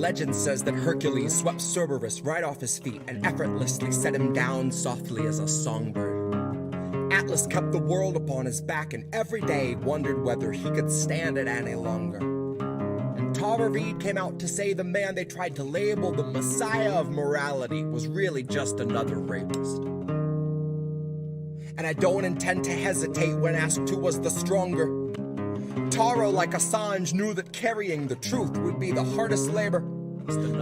Legend says that Hercules swept Cerberus right off his feet and effortlessly set him down softly as a songbird. Atlas kept the world upon his back and every day wondered whether he could stand it any longer. And Tara Reid came out to say the man they tried to label the messiah of morality was really just another rapist. And I don't intend to hesitate when asked who was the stronger. Tara, like Assange, knew that carrying the truth would be the hardest labor.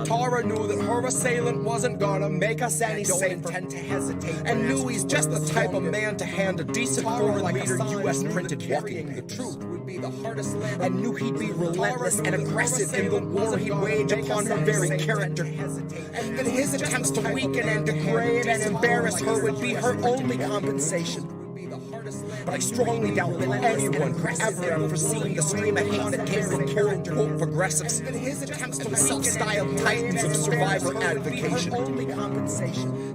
Tara knew that her assailant wasn't gonna make us any safer, and knew he's just the type of man to hand a decent foreign leader U.S. printed walking the truth would be the hardest labor, and knew he'd be relentless and aggressive in the war he'd wage upon her very character, and that his attempts to weaken and degrade and embarrass her would be her only compensation. But I strongly doubt that anyone could ever have foreseen the stream of hate that came from quote-unquote progressives and the self-styled titans of survivor advocacy.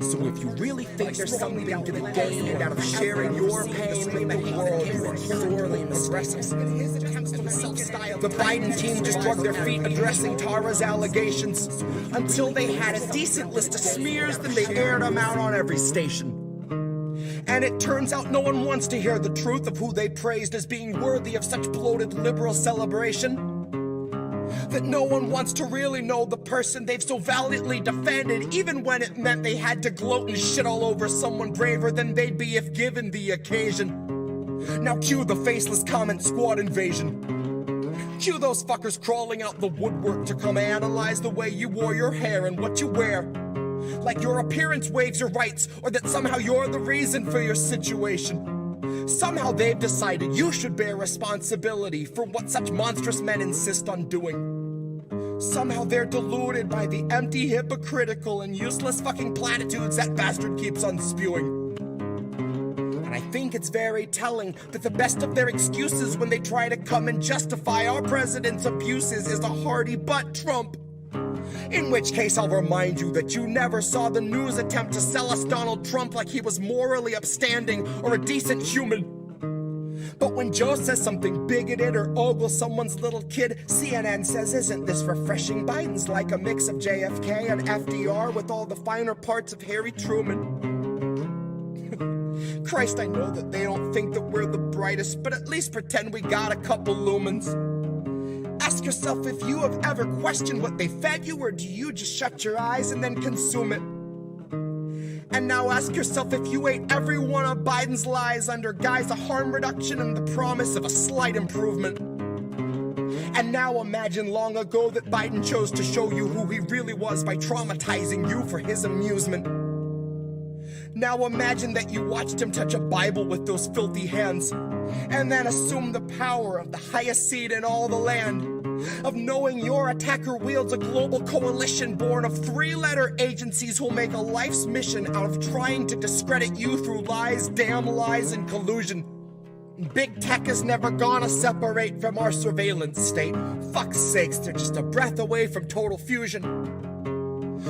So if you really think there's something to be gained out of sharing your pain with the world, you are sorely mistaken. The Biden team just drug their feet addressing Tara's allegations. Until they had a decent list of smears, then they aired them out on every station. And it turns out no one wants to hear the truth of who they praised as being worthy of such bloated liberal celebration. That no one wants to really know the person they've so valiantly defended, even when it meant they had to gloat and shit all over someone braver than they'd be if given the occasion. Now cue the faceless comment squad invasion. Cue those fuckers crawling out the woodwork to come analyze the way you wore your hair and what you wear. Like your appearance waives your rights, or that somehow you're the reason for your situation. Somehow they've decided you should bear responsibility for what such monstrous men insist on doing. Somehow they're deluded by the empty, hypocritical, and useless fucking platitudes that bastard keeps on spewing. And I think it's very telling that the best of their excuses when they try to come and justify our president's abuses is a hearty butt Trump. In which case I'll remind you that you never saw the news attempt to sell us Donald Trump like he was morally upstanding or a decent human. But when Joe says something bigoted or ogles someone's little kid, CNN says, isn't this refreshing? Biden's like a mix of JFK and FDR with all the finer parts of Harry Truman. Christ, I know that they don't think that we're the brightest, but at least pretend we got a couple lumens. Ask yourself if you have ever questioned what they fed you, or do you just shut your eyes and then consume it? And now ask yourself if you ate every one of Biden's lies under guise of harm reduction and the promise of a slight improvement. And now imagine long ago that Biden chose to show you who he really was by traumatizing you for his amusement. Now imagine that you watched him touch a Bible with those filthy hands, and then assume the power of the highest seat in all the land, of knowing your attacker wields a global coalition born of three-letter agencies who'll make a life's mission out of trying to discredit you through lies, damn lies, and collusion. Big tech is never gonna separate from our surveillance state. Fuck's sakes, they're just a breath away from total fusion.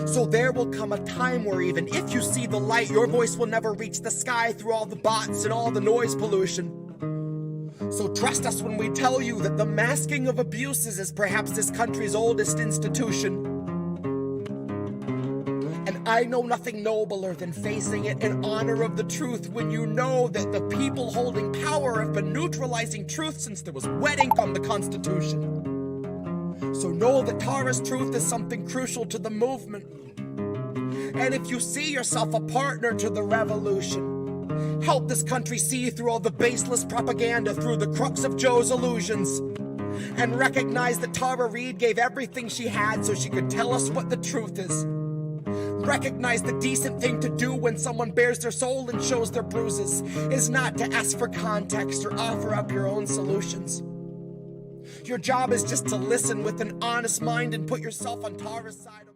So there will come a time where even if you see the light, your voice will never reach the sky through all the bots and all the noise pollution. So trust us when we tell you that the masking of abuses is perhaps this country's oldest institution. And I know nothing nobler than facing it in honor of the truth when you know that the people holding power have been neutralizing truth since there was wet ink on the Constitution. So know that Tara's truth is something crucial to the movement. And if you see yourself a partner to the revolution, help this country see through all the baseless propaganda through the crux of Joe's illusions. And recognize that Tara Reid gave everything she had so she could tell us what the truth is. Recognize the decent thing to do when someone bears their soul and shows their bruises is not to ask for context or offer up your own solutions. Your job is just to listen with an honest mind and put yourself on Tara's side a moment.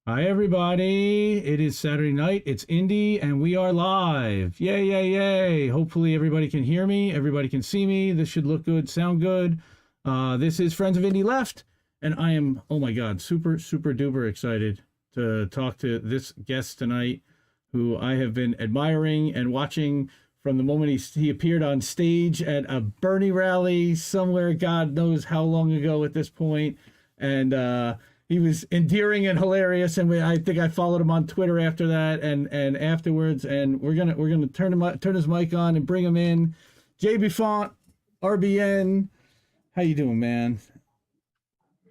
Hi, everybody. It is Saturday night. It's Indy, and we are live. Yay, yay, yay. Hopefully everybody can hear me. Everybody can see me. This should look good, sound good. This is Friends of Indy Left, And I am, oh my God, super duper excited to talk to this guest tonight, who I have been admiring and watching from the moment he appeared on stage at a Bernie rally somewhere, God knows how long ago at this point. And he was endearing and hilarious, and I think I followed him on Twitter after that and afterwards. And we're gonna turn his mic on and bring him in. Jay Befaunt, RBN, how you doing, man?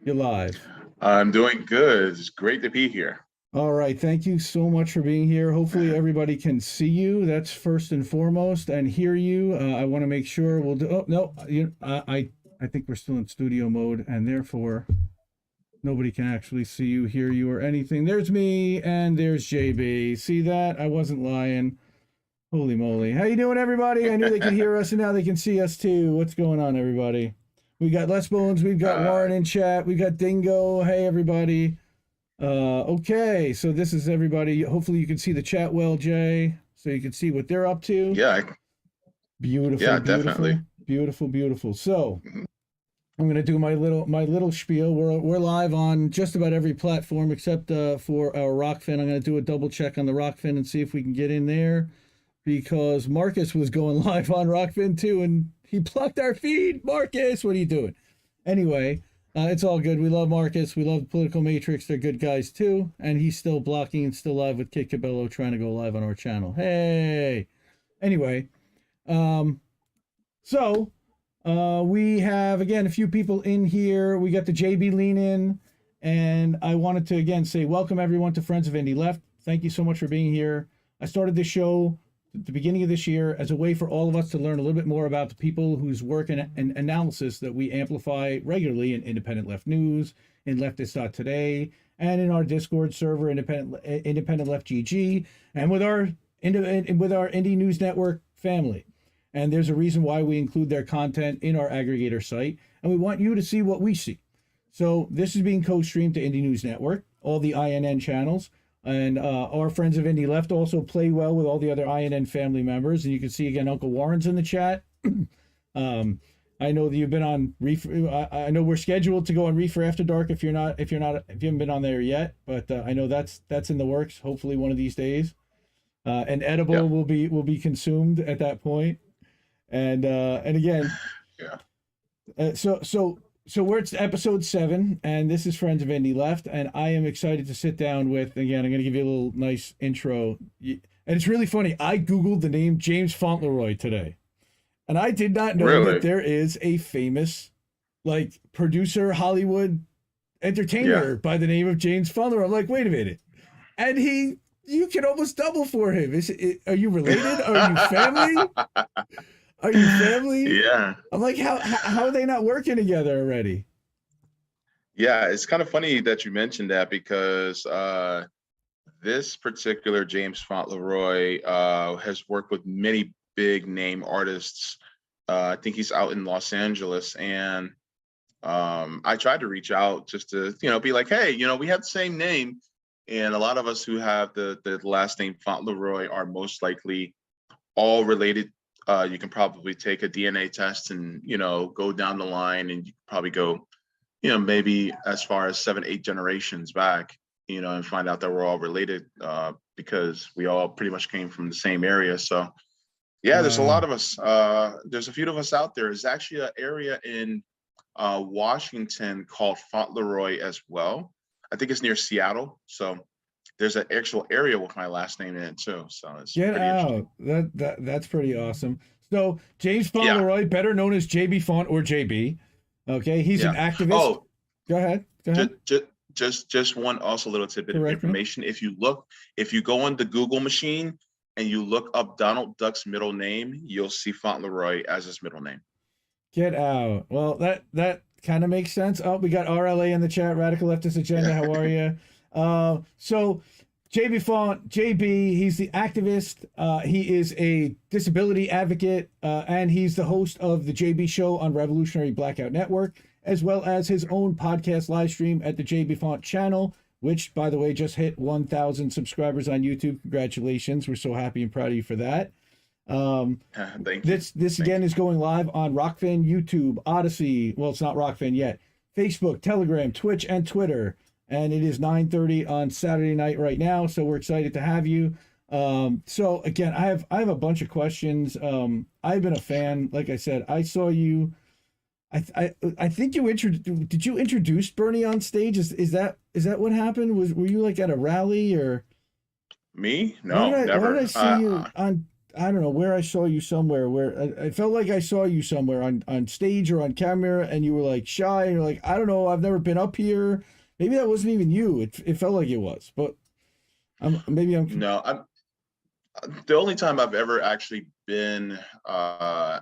You're live. I'm doing good. It's great to be here. All right. Thank you so much for being here. Hopefully everybody can see you. That's first and foremost, and hear you. I want to make sure we'll do. Oh no, I think we're still in studio mode, and therefore nobody can actually see you, hear you, or anything. There's me, and there's JB. See that? I wasn't lying. Holy moly! How you doing, everybody? I knew they could hear us, and now they can see us too. What's going on, everybody? We got Les Bones, we've got Warren in chat, we got Dingo. Hey, everybody. Okay, so this is everybody. Hopefully you can see the chat well, Jay, so you can see what they're up to. Yeah. Beautiful. Yeah, beautiful, definitely. Beautiful. So I'm gonna do my little spiel. We're live on just about every platform except for our Rockfin. I'm gonna do a double check on the Rockfin and see if we can get in there, because Marcus was going live on Rockfin too, and he blocked our feed. Marcus, what are you doing? Anyway, it's all good. We love Marcus. We love Political Matrix. They're good guys too. And he's still blocking and still live with Kid Cabello trying to go live on our channel. Hey. Anyway, so we have, again, a few people in here. We got the JB lean in. And I wanted to, again, say welcome everyone to Friends of Indie Left. Thank you so much for being here. I started this show at the beginning of this year as a way for all of us to learn a little bit more about the people whose work and analysis that we amplify regularly in Independent Left News, in Leftist.today, and in our Discord server, Independent Left GG, and with our Indie News Network family. And there's a reason why we include their content in our aggregator site, and we want you to see what we see. So this is being co-streamed to Indie News Network, all the INN channels. And our Friends of Indie Left also play well with all the other INN family members. And you can see, again, Uncle Warren's in the chat. I know that you've been on Reefer. I know we're scheduled to go on Reefer After Dark if you haven't been on there yet. But I know that's in the works. Hopefully one of these days, an edible will be consumed at that point. And again, So we're at episode 7, and this is Friends of Indie Left, and I am excited to sit down with, again, I'm going to give you a little nice intro. And it's really funny. I Googled the name James Fauntleroy today, and I did not know that there is a famous, producer, Hollywood entertainer by the name of James Fauntleroy. I'm like, wait a minute. And you can almost double for him. Are you related? Are you family? Are you family? Yeah. I'm like, how are they not working together already? Yeah, it's kind of funny that you mentioned that, because this particular James Fauntleroy has worked with many big name artists. I think he's out in Los Angeles, and I tried to reach out just to, be like, hey, we have the same name. And a lot of us who have the last name Fauntleroy are most likely all related. You can probably take a DNA test and, go down the line, and you probably go, maybe as far as 7-8 generations back, and find out that we're all related because we all pretty much came from the same area. So, yeah, there's a lot of us. There's a few of us out there. There's actually an area in Washington called Fauntleroy as well. I think it's near Seattle. So there's an actual area with my last name in it too. So it's Get out. That's pretty awesome. So James Fauntleroy, better known as Jay Befaunt or JB. Okay, he's an activist. Oh, go ahead. Just one also little tidbit of information. If you go on the Google machine and you look up Donald Duck's middle name, you'll see Fauntleroy as his middle name. Get out. Well, that kind of makks sense. Oh, we got RLA in the chat. Radical Leftist Agenda. How are you? So Jay Befaunt, JB, he's the activist. He is a disability advocate, and he's the host of the JB Show on Revolutionary Blackout Network, as well as his own podcast live stream at the Jay Befaunt channel, which, by the way, just hit 1,000 subscribers on YouTube. Congratulations. We're so happy and proud of you for that. Thank you. This again is going live on Rockfin, YouTube, Odyssey. Well, it's not Rockfin yet. Facebook, Telegram, Twitch, and Twitter. And it is 9:30 on Saturday night right now, so we're excited to have you. So again, I have a bunch of questions. I've been a fan, like I said. I saw you. I think you did you introduce Bernie on stage? Is that what happened? Were you like at a rally or? Me? No, never. Why did I see you on? I don't know where I saw you somewhere. Where I felt like I saw you somewhere on stage or on camera, and you were like shy, and you're like, I don't know, I've never been up here. Maybe that wasn't even you. It felt like it was, but maybe I'm. No, I'm. The only time I've ever actually been, I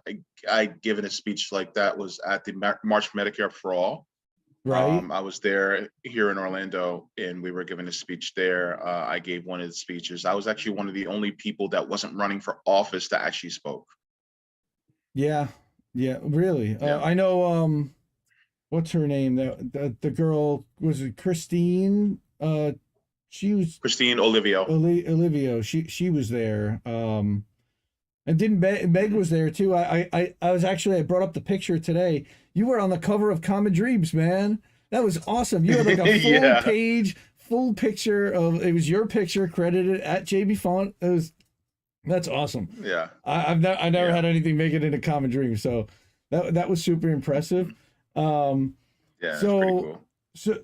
given a speech like that was at the March for Medicare for All. Right. I was there here in Orlando, and we were giving a speech there. I gave one of the speeches. I was actually one of the only people that wasn't running for office that actually spoke. Yeah, really. Yeah. I know. What's her name? The girl, was it Christine? She was Christine Olivio. Olivio. She was there. And didn't Meg was there too. I was actually, I brought up the picture today. You were on the cover of Common Dreams, man. That was awesome. You had like a full Yeah. page, full picture of, it was your picture credited at Jay Befaunt. That's awesome. Yeah. I've never had anything make it into Common Dreams, so that was super impressive. Yeah, it's pretty cool.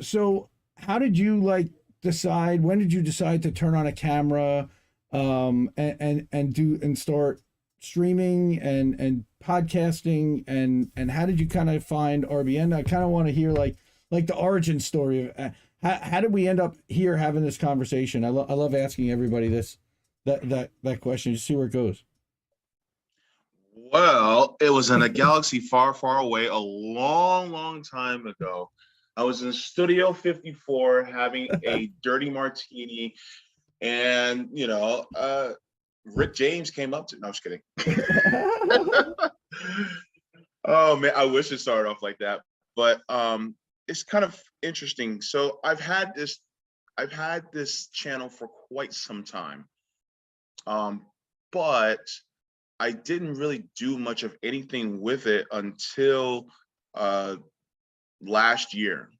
So how did you like decide? When did you decide to turn on a camera, and start streaming and podcasting, and how did you kind of find RBN? I kind of want to hear like the origin story of how did we end up here having this conversation? I love asking everybody that question, just see where it goes. Well, it was in a galaxy far, far away, a long, long time ago. I was in Studio 54 having a dirty martini, and Rick James came up to. No, I'm just kidding. Oh man, I wish it started off like that, but it's kind of interesting. So I've had this channel for quite some time, but I didn't really do much of anything with it until last year.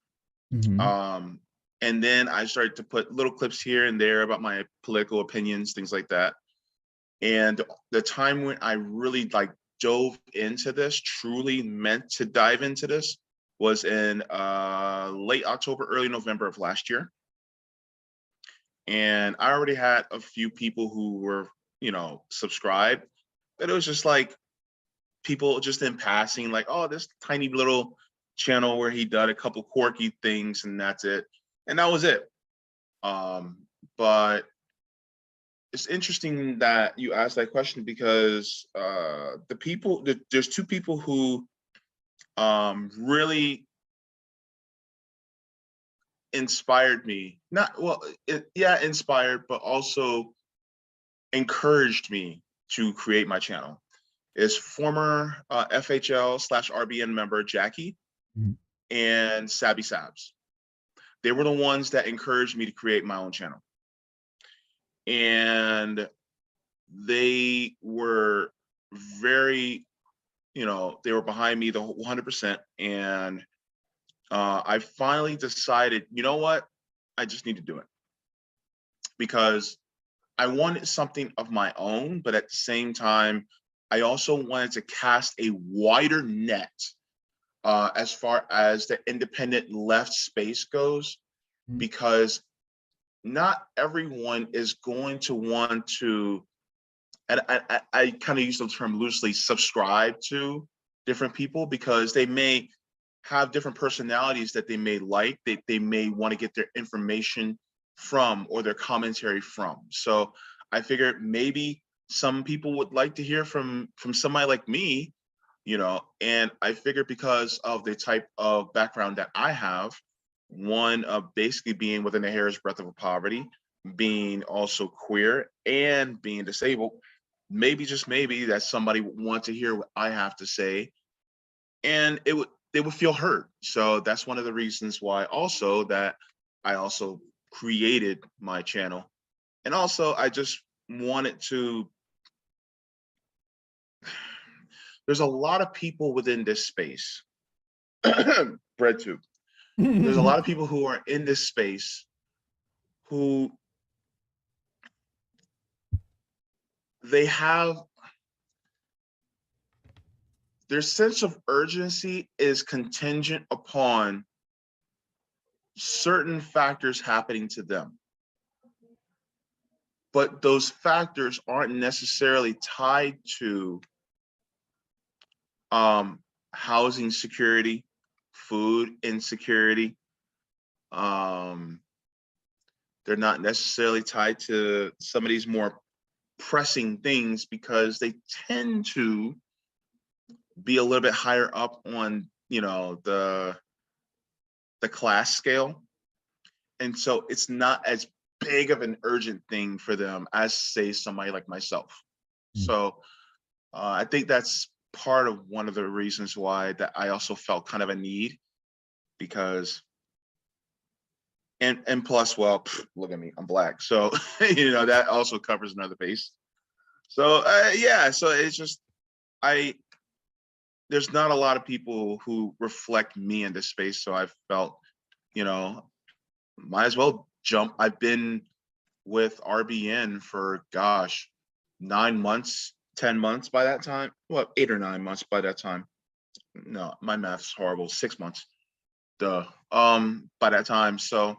Mm-hmm. And then I started to put little clips here and there about my political opinions, things like that. And the time when I really dove into this, truly meant to dive into this, was in late October, early November of last year. And I already had a few people who were, subscribed, but it was just like people just in passing, like, oh, this tiny little channel where he did a couple quirky things and that's it. And that was it. But it's interesting that you asked that question, because there's two people who really inspired me. Inspired, but also encouraged me to create my channel. Is former FHL/RBN member Jackie and Sabby Sabs. They were the ones that encouraged me to create my own channel. And they were very, they were behind me the 100%. And I finally decided, you know what? I just need to do it. Because I wanted something of my own, but at the same time, I also wanted to cast a wider net as far as the independent left space goes, because not everyone is going to want to, and I kind of use the term loosely, subscribe to different people, because they may have different personalities that they may like, they may want to get their information from or their commentary from. So I figured maybe some people would like to hear from somebody like me, and I figured because of the type of background that I have, one of basically being within a hair's breadth of poverty, being also queer and being disabled, maybe, just maybe, that somebody would want to hear what I have to say, and they would feel heard. So that's one of the reasons why also that I also created my channel. And also I just wanted to, there's a lot of people within this space, BreadTube, There's a lot of people who are in this space who they have their sense of urgency is contingent upon certain factors happening to them. But those factors aren't necessarily tied to housing security, food insecurity. They're not necessarily tied to some of these more pressing things because they tend to be a little bit higher up on, the class scale. And so it's not as big of an urgent thing for them as, say, somebody like myself. So I think that's part of one of the reasons why that I also felt kind of a need, because and plus, well, look at me, I'm Black, so that also covers another base. So so it's just there's not a lot of people who reflect me in this space, so I felt might as well jump. I've been with RBN for 9 months, 10 months by that time. Well, 8 or 9 months by that time. No, my math's horrible. 6 months. Duh. By that time. So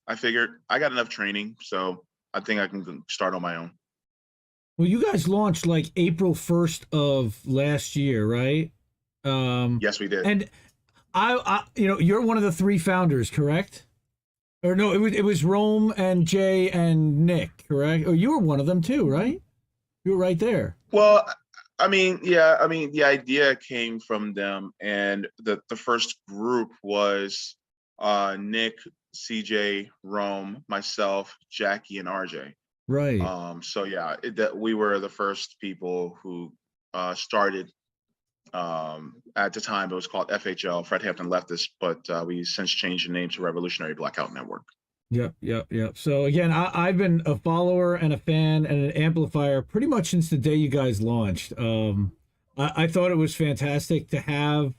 I figured I got enough training, so I think I can start on my own. Well, you guys launched like April 1st of last year, right? Yes, we did. And I you're one of the 3 founders, correct? Or no, it was Rome and Jay and Nick, correct? Or you were one of them too, right? You were right there. Well, the idea came from them, and the first group was Nick, CJ, Rome, myself, Jackie, and RJ. Right. So yeah, that we were the first people who started. At the time, it was called FHL, Fred Hampton Leftist, but we since changed the name to Revolutionary Blackout Network. Yep. So again, I've been a follower and a fan and an amplifier pretty much since the day you guys launched. I thought it was fantastic to have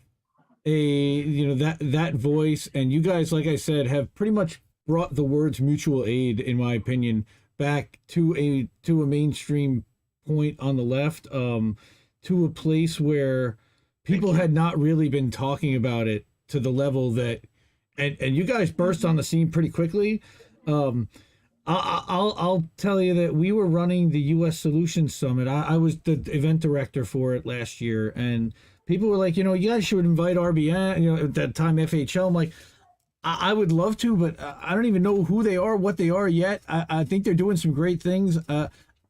that voice, and you guys, like I said, have pretty much brought the words mutual aid, in my opinion, back to a mainstream point on the left, to a place where people had not really been talking about it to the level that, and you guys burst on the scene pretty quickly. I'll tell you that we were running the U.S. Solutions Summit. I was the event director for it last year, and people were like, you guys should invite RBN, at that time FHL. I'm like, I would love to, but I don't even know who they are, what they are yet. I think they're doing some great things.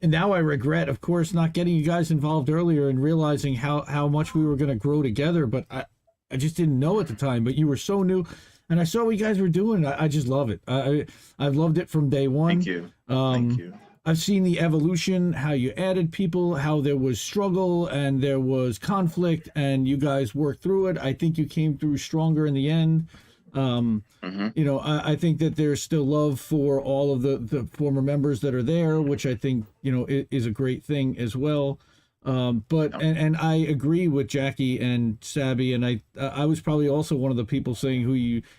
And now I regret, of course, not getting you guys involved earlier and realizing how much we were going to grow together. But I just didn't know at the time. But you were so new, and I saw what you guys were doing. I just love it. I've loved it from day one. Thank you. Thank you. I've seen the evolution, how you added people, how there was struggle and there was conflict, and you guys worked through it. I think you came through stronger in the end. I think that there's still love for all of the former members that are there, which I think, is a great thing as well. And I agree with Jackie and Sabby, and I was probably also one of the people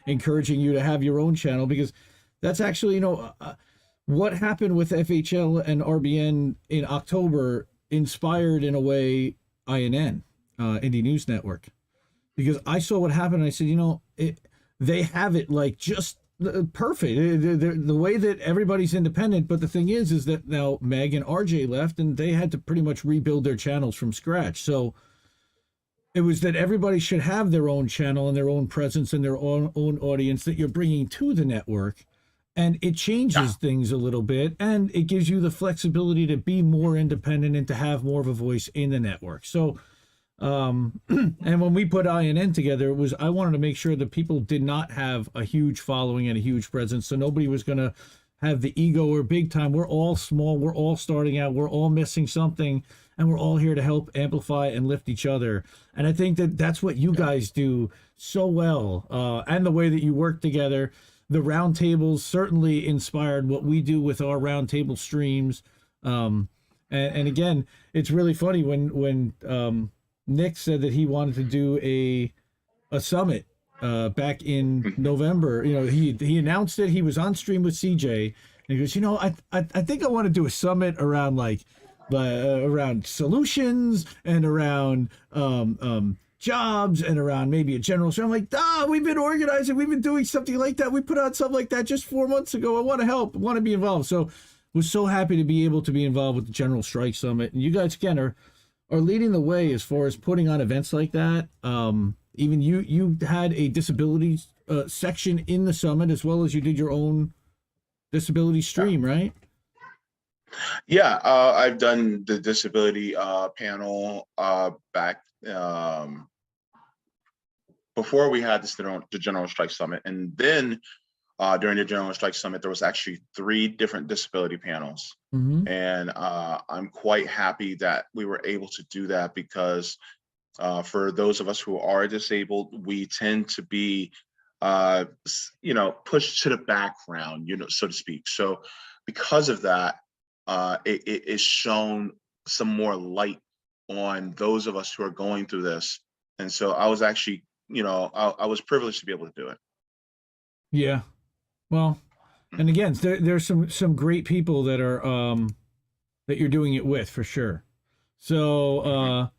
encouraging you to have your own channel, because that's actually, what happened with FHL and RBN in October inspired, in a way, INN, Indie News Network, because I saw what happened and I said, they have it like just perfect. The way that everybody's independent, but the thing is that now Meg and RJ left, and they had to pretty much rebuild their channels from scratch. So it was that everybody should have their own channel and their own presence and their own audience that you're bringing to the network, and it changes things a little bit, and it gives you the flexibility to be more independent and to have more of a voice in the network. So and when we put INN together, I wanted to make sure that people did not have a huge following and a huge presence, so nobody was going to have the ego or big time. We're all small, we're all starting out, we're all missing something, and we're all here to help amplify and lift each other. And I think that that's what you guys do so well, and the way that you work together. The roundtables certainly inspired what we do with our roundtable streams. And again, it's really funny when Nick said that he wanted to do a summit back in November. You know, he announced it. He was on stream with CJ, and he goes, you know, I think I want to do a summit around around solutions and around jobs and around maybe a general show. I'm like, we've been organizing, we've been doing something like that. We put out something like that just 4 months ago. I want to help, I want to be involved. So was so happy to be able to be involved with the General Strike Summit. And you guys again are leading the way as far as putting on events like that. Even you had a disability section in the summit, as well as you did your own disability stream, right? Yeah, I've done the disability panel back before we had the General Strike Summit, and then during the General Strike Summit, there was actually 3 different disability panels, and I'm quite happy that we were able to do that because for those of us who are disabled, we tend to be, pushed to the background, so to speak. So because of that, it is shown some more light on those of us who are going through this. And so I was actually, I was privileged to be able to do it. Yeah. Well, and again, there's some great people that are that you're doing it with for sure. So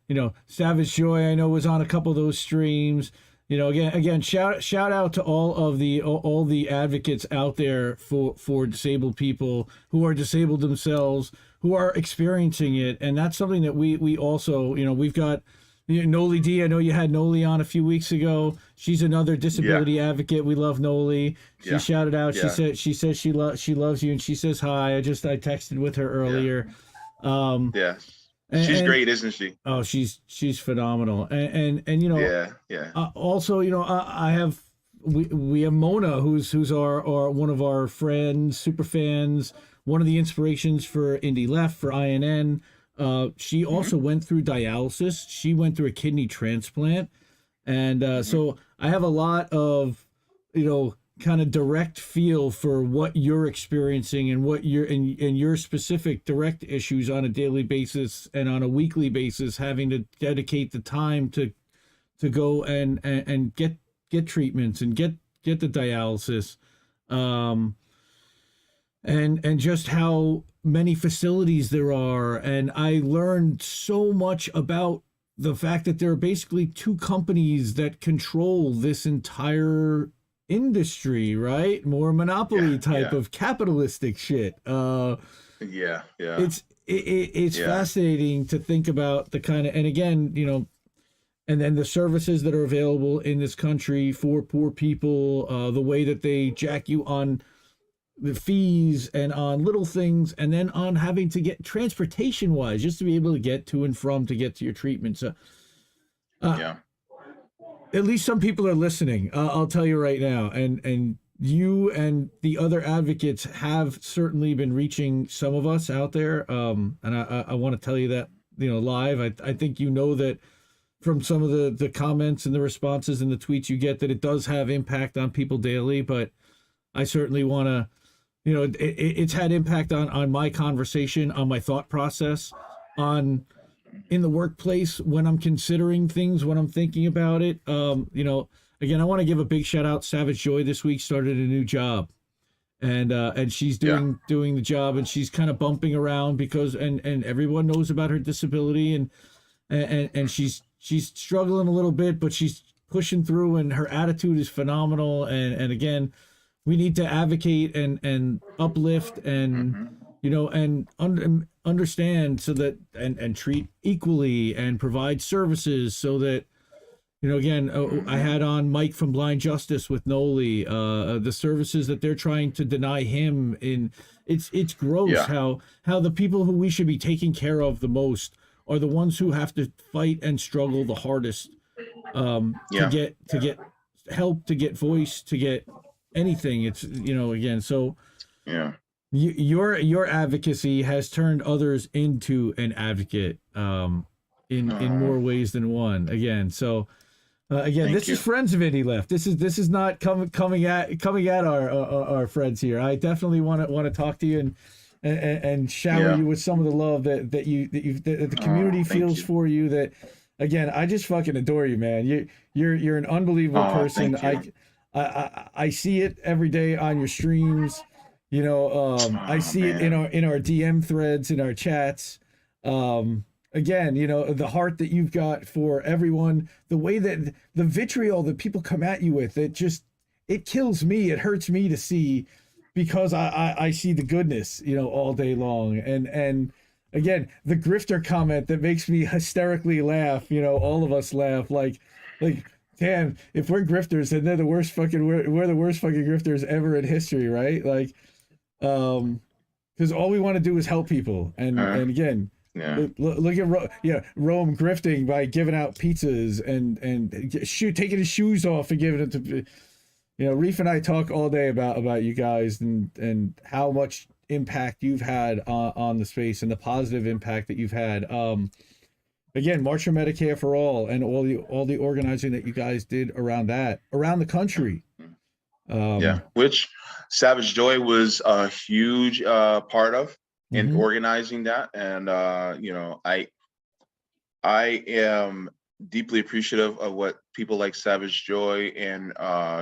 Savage Joy, I know, was on a couple of those streams. Again, shout out to all the advocates out there for disabled people who are disabled themselves, who are experiencing it, and that's something that we also, we've got. Noli D, I know you had Noli on a few weeks ago. She's another disability advocate. We love Noli. She shouted out. Yeah. She says she loves you, and she says hi. I texted with her earlier. She's great, isn't she? Oh, she's phenomenal. And also, I have we have Mona, who's our one of our friends, super fans, one of the inspirations for Indie Left, for INN. She also went through dialysis. She went through a kidney transplant. And so I have a lot of, kind of direct feel for what you're experiencing and what your specific direct issues on a daily basis and on a weekly basis, having to dedicate the time to go and get treatments and get the dialysis. And just how many facilities there are. And I learned so much about the fact that there are basically 2 companies that control this entire industry, right? More monopoly type of capitalistic shit. It's fascinating to think about the kind of, and again, and then the services that are available in this country for poor people, the way that they jack you on the fees and on little things, and then on having to get transportation wise just to be able to get to and from to get to your treatment. So at least some people are listening, I'll tell you right now, and you and the other advocates have certainly been reaching some of us out there, and I want to tell you that live. I think that from some of the comments and the responses and the tweets you get, that it does have impact on people daily, but I certainly want to, it's had impact on my conversation, on my thought process, in the workplace when I'm considering things, when I'm thinking about it. Again, I want to give a big shout out. Savage Joy this week started a new job, and she's doing the job, and she's kind of bumping around because and everyone knows about her disability, and she's struggling a little bit, but she's pushing through, and her attitude is phenomenal. And again, we need to advocate and uplift and and understand so that and treat equally and provide services so that again, I had on Mike from Blind Justice with Noli, the services that they're trying to deny him. It's gross how the people who we should be taking care of the most are the ones who have to fight and struggle the hardest to get help, to get voice, to get anything. It's again, so your advocacy has turned others into an advocate in more ways than one. Again, so again, this is Friends of Indie Left. This is not coming at our friends here. I definitely want to talk to you and shower you with some of the love that the community feels for you. That again, I just fucking adore you, man. You're an unbelievable Oh, person. thank you. I see it every day on your streams. I Oh see it in man. our DM threads, in our chats. Again, the heart that you've got for everyone, the way that the vitriol that people come at you with, it kills me. It hurts me to see, because I see the goodness, all day long. And again, the grifter comment that makes me hysterically laugh, all of us laugh, like damn, if we're grifters, then they're the worst fucking we're the worst fucking grifters ever in history, right? Like, because all we want to do is help people. And Huh? again, Yeah. look at Rome grifting by giving out pizzas and taking his shoes off and giving it to, Reef and I talk all day about you guys and how much impact you've had on the space, and the positive impact that you've had. Again, March for Medicare for All, and all the organizing that you guys did around the country. Yeah. Which Savage Joy was a huge part of in Mhm. organizing that. And I am deeply appreciative of what people like Savage Joy and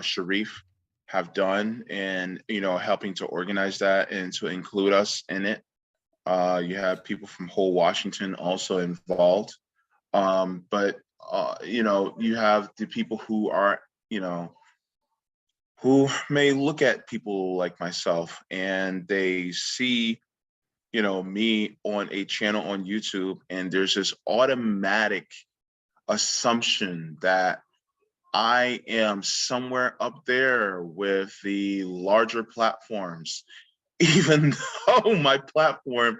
Sharif have done, and helping to organize that and to include us in it. You have people from whole Washington also involved. But you have the people who are, who may look at people like myself and they see, me on a channel on YouTube, and there's this automatic assumption that I am somewhere up there with the larger platforms, even though my platform,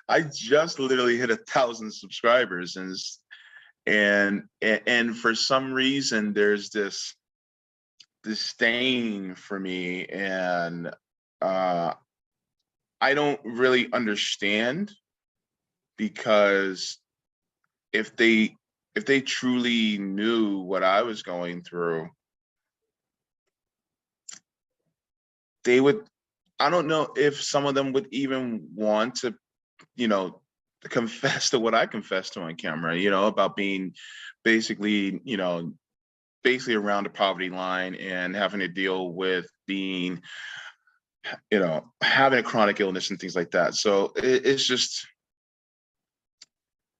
I just literally hit 1,000 subscribers, and for some reason there's this disdain for me, and I don't really understand, because if they truly knew what I was going through, they would, I don't know if some of them would even want to, you know, confess to what I confessed to on camera, about being basically, basically around the poverty line and having to deal with being, having a chronic illness and things like that. So it's just,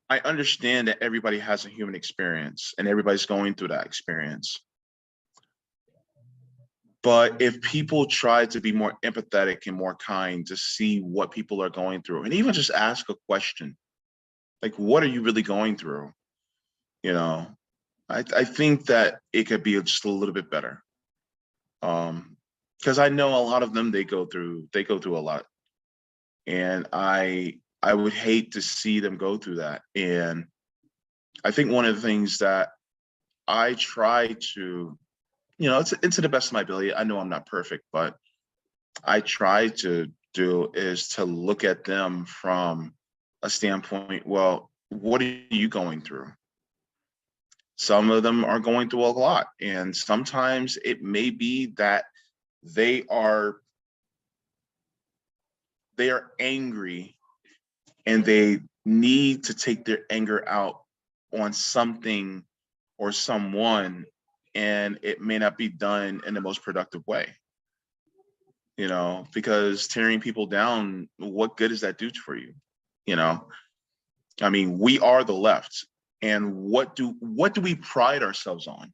I understand that everybody has a human experience and everybody's going through that experience. But if people try to be more empathetic and more kind to see what people are going through, and even just ask a question, like, what are you really going through? I think that it could be just a little bit better. Because I know a lot of them, they go through a lot. And I would hate to see them go through that. And I think one of the things that I try to, it's to the best of my ability. I know I'm not perfect, but I try to do is to look at them from a standpoint, well, what are you going through? Some of them are going through a lot, and sometimes it may be that they are angry and they need to take their anger out on something or someone, and it may not be done in the most productive way. Because tearing people down, what good does that do for you? I mean, we are the left, and what do we pride ourselves on?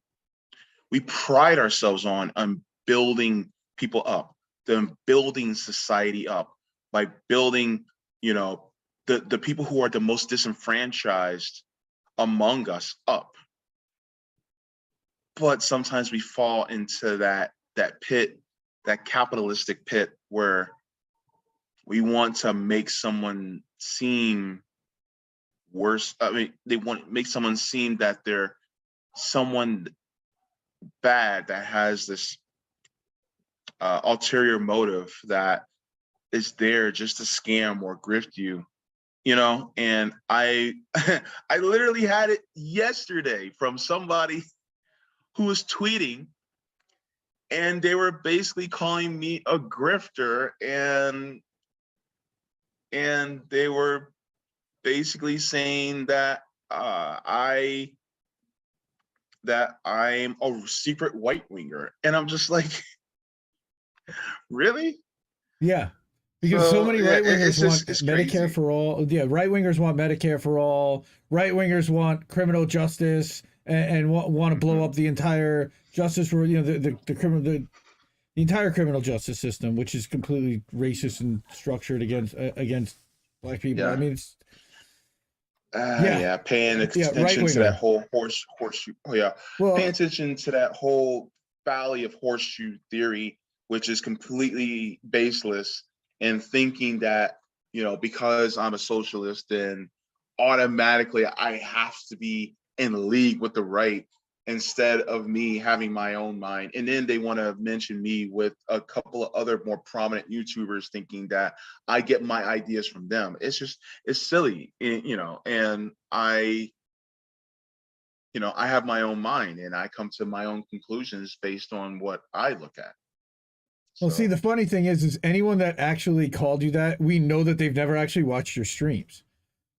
We pride ourselves on building people up, then building society up by building, the people who are the most disenfranchised among us up. But sometimes we fall into that pit, that capitalistic pit, where we want to make someone seem worse. I mean, they want to make someone seem that they're someone bad that has this ulterior motive that is there just to scam or grift you, and I I literally had it yesterday from somebody who was tweeting, and they were basically calling me a grifter, and they were basically saying that I that I'm a secret white winger, and I'm just like, really? Yeah. Because so many right wingers want Medicare crazy. for all. Yeah, right wingers want Medicare for all. Right wingers want criminal justice and want to blow up the entire justice for the entire criminal justice system, which is completely racist and structured against black people. Yeah. I mean, it's paying attention to that whole horseshoe. Oh yeah, well, paying attention to that whole valley of horseshoe theory, which is completely baseless, and thinking that, you know, because I'm a socialist, then automatically I have to be in league with the right, instead of me having my own mind. And then they want to mention me with a couple of other more prominent YouTubers, thinking that I get my ideas from them. It's silly, you know, and I have my own mind, and I come to my own conclusions based on what I look at. Well, see, the funny thing is anyone that actually called you that, we know that they've never actually watched your streams.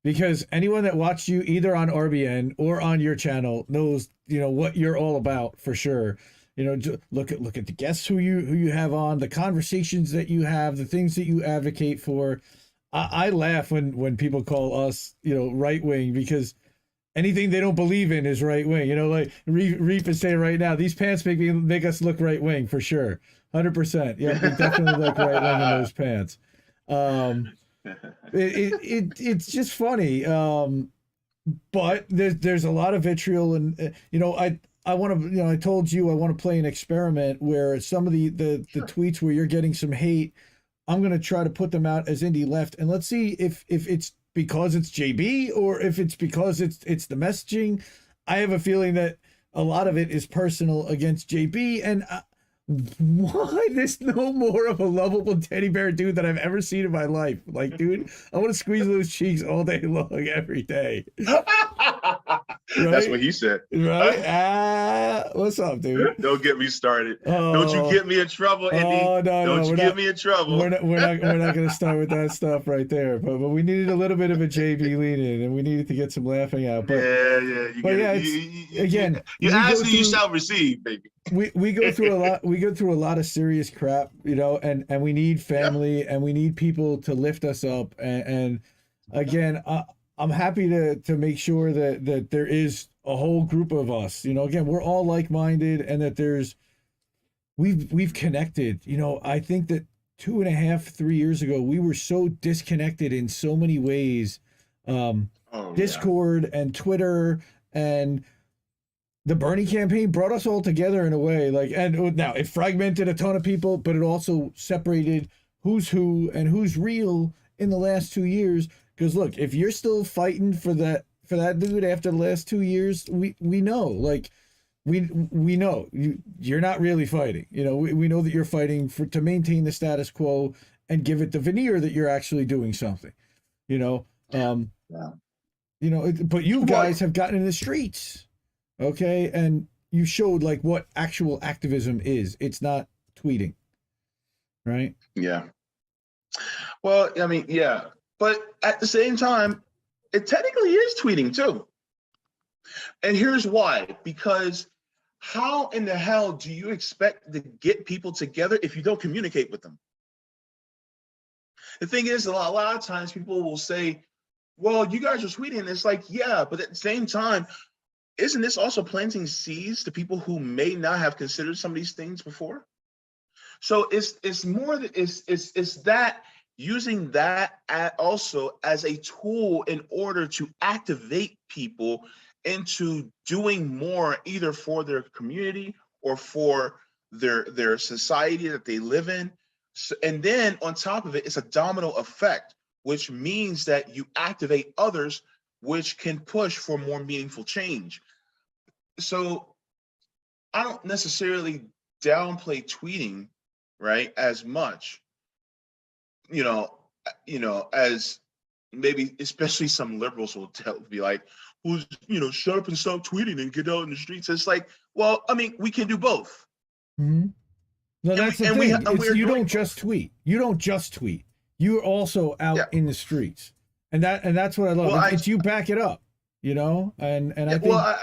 Because anyone that watched you either on RBN or on your channel knows, you know, what you're all about for sure. You know, look at the guests who you have on, the conversations that you have, the things that you advocate for. I laugh when people call us, you know, right wing, because anything they don't believe in is right wing. You know, like Reap is saying right now, these pants make us look right wing for sure. 100%. Yeah, we definitely look right wing in those pants. It's just funny. But there's a lot of vitriol, and you know, I want to, you know, I told you I want to play an experiment where some of the tweets where you're getting some hate, I'm going to try to put them out as Indie Left, and let's see if it's because it's JB or if it's because it's the messaging. I have a feeling that a lot of it is personal against JB, and why there's no more of a lovable teddy bear dude that I've ever seen in my life. Like, dude, I want to squeeze those cheeks all day long, every day. Right? That's what he said. Right? What's up, dude? Don't get me started. Don't you get me in trouble, Indy. Don't you get me in trouble. We're not going to start with that stuff right there. But we needed a little bit of a JB lean in, and we needed to get some laughing out. But again, you ask and you shall receive, baby. We go through a lot. We go through a lot of serious crap, you know, and we need family, and we need people to lift us up. And again, I'm happy to make sure that there is a whole group of us. You know, again, we're all like-minded, and that we've connected. You know, I think that 2.5-3 years ago, we were so disconnected in so many ways. Discord and Twitter and the Bernie campaign brought us all together in a way, like, and now it fragmented a ton of people, but it also separated who's who and who's real in the last 2 years. Because look, if you're still fighting for that dude after the last 2 years, we know, like, we know you're not really fighting. You know, we know that you're fighting to maintain the status quo and give it the veneer that you're actually doing something. You know, you know, but you guys have gotten in the streets. Okay, and you showed like what actual activism is. It's not tweeting, right? Yeah. Well, I mean, yeah, but at the same time, it technically is tweeting too. And here's why: because how in the hell do you expect to get people together if you don't communicate with them? The thing is, a lot of times people will say, "Well, you guys are tweeting." And it's like, yeah, but at the same time, isn't this also planting seeds to people who may not have considered some of these things before? So it's more that it's that using that also as a tool in order to activate people into doing more, either for their community or for their society that they live in. So, and then on top of it, it's a domino effect, which means that you activate others, which can push for more meaningful change. So I don't necessarily downplay tweeting, right, as much, you know, as maybe especially some liberals will be like, who's, you know, shut up and stop tweeting and get out in the streets. It's like, well, I mean, we can do both. Mm-hmm. No, that's the thing. You don't just tweet. You don't just tweet. You're also out in the streets, and that's what I love. Well, it's you back it up, you know. And I think. Well,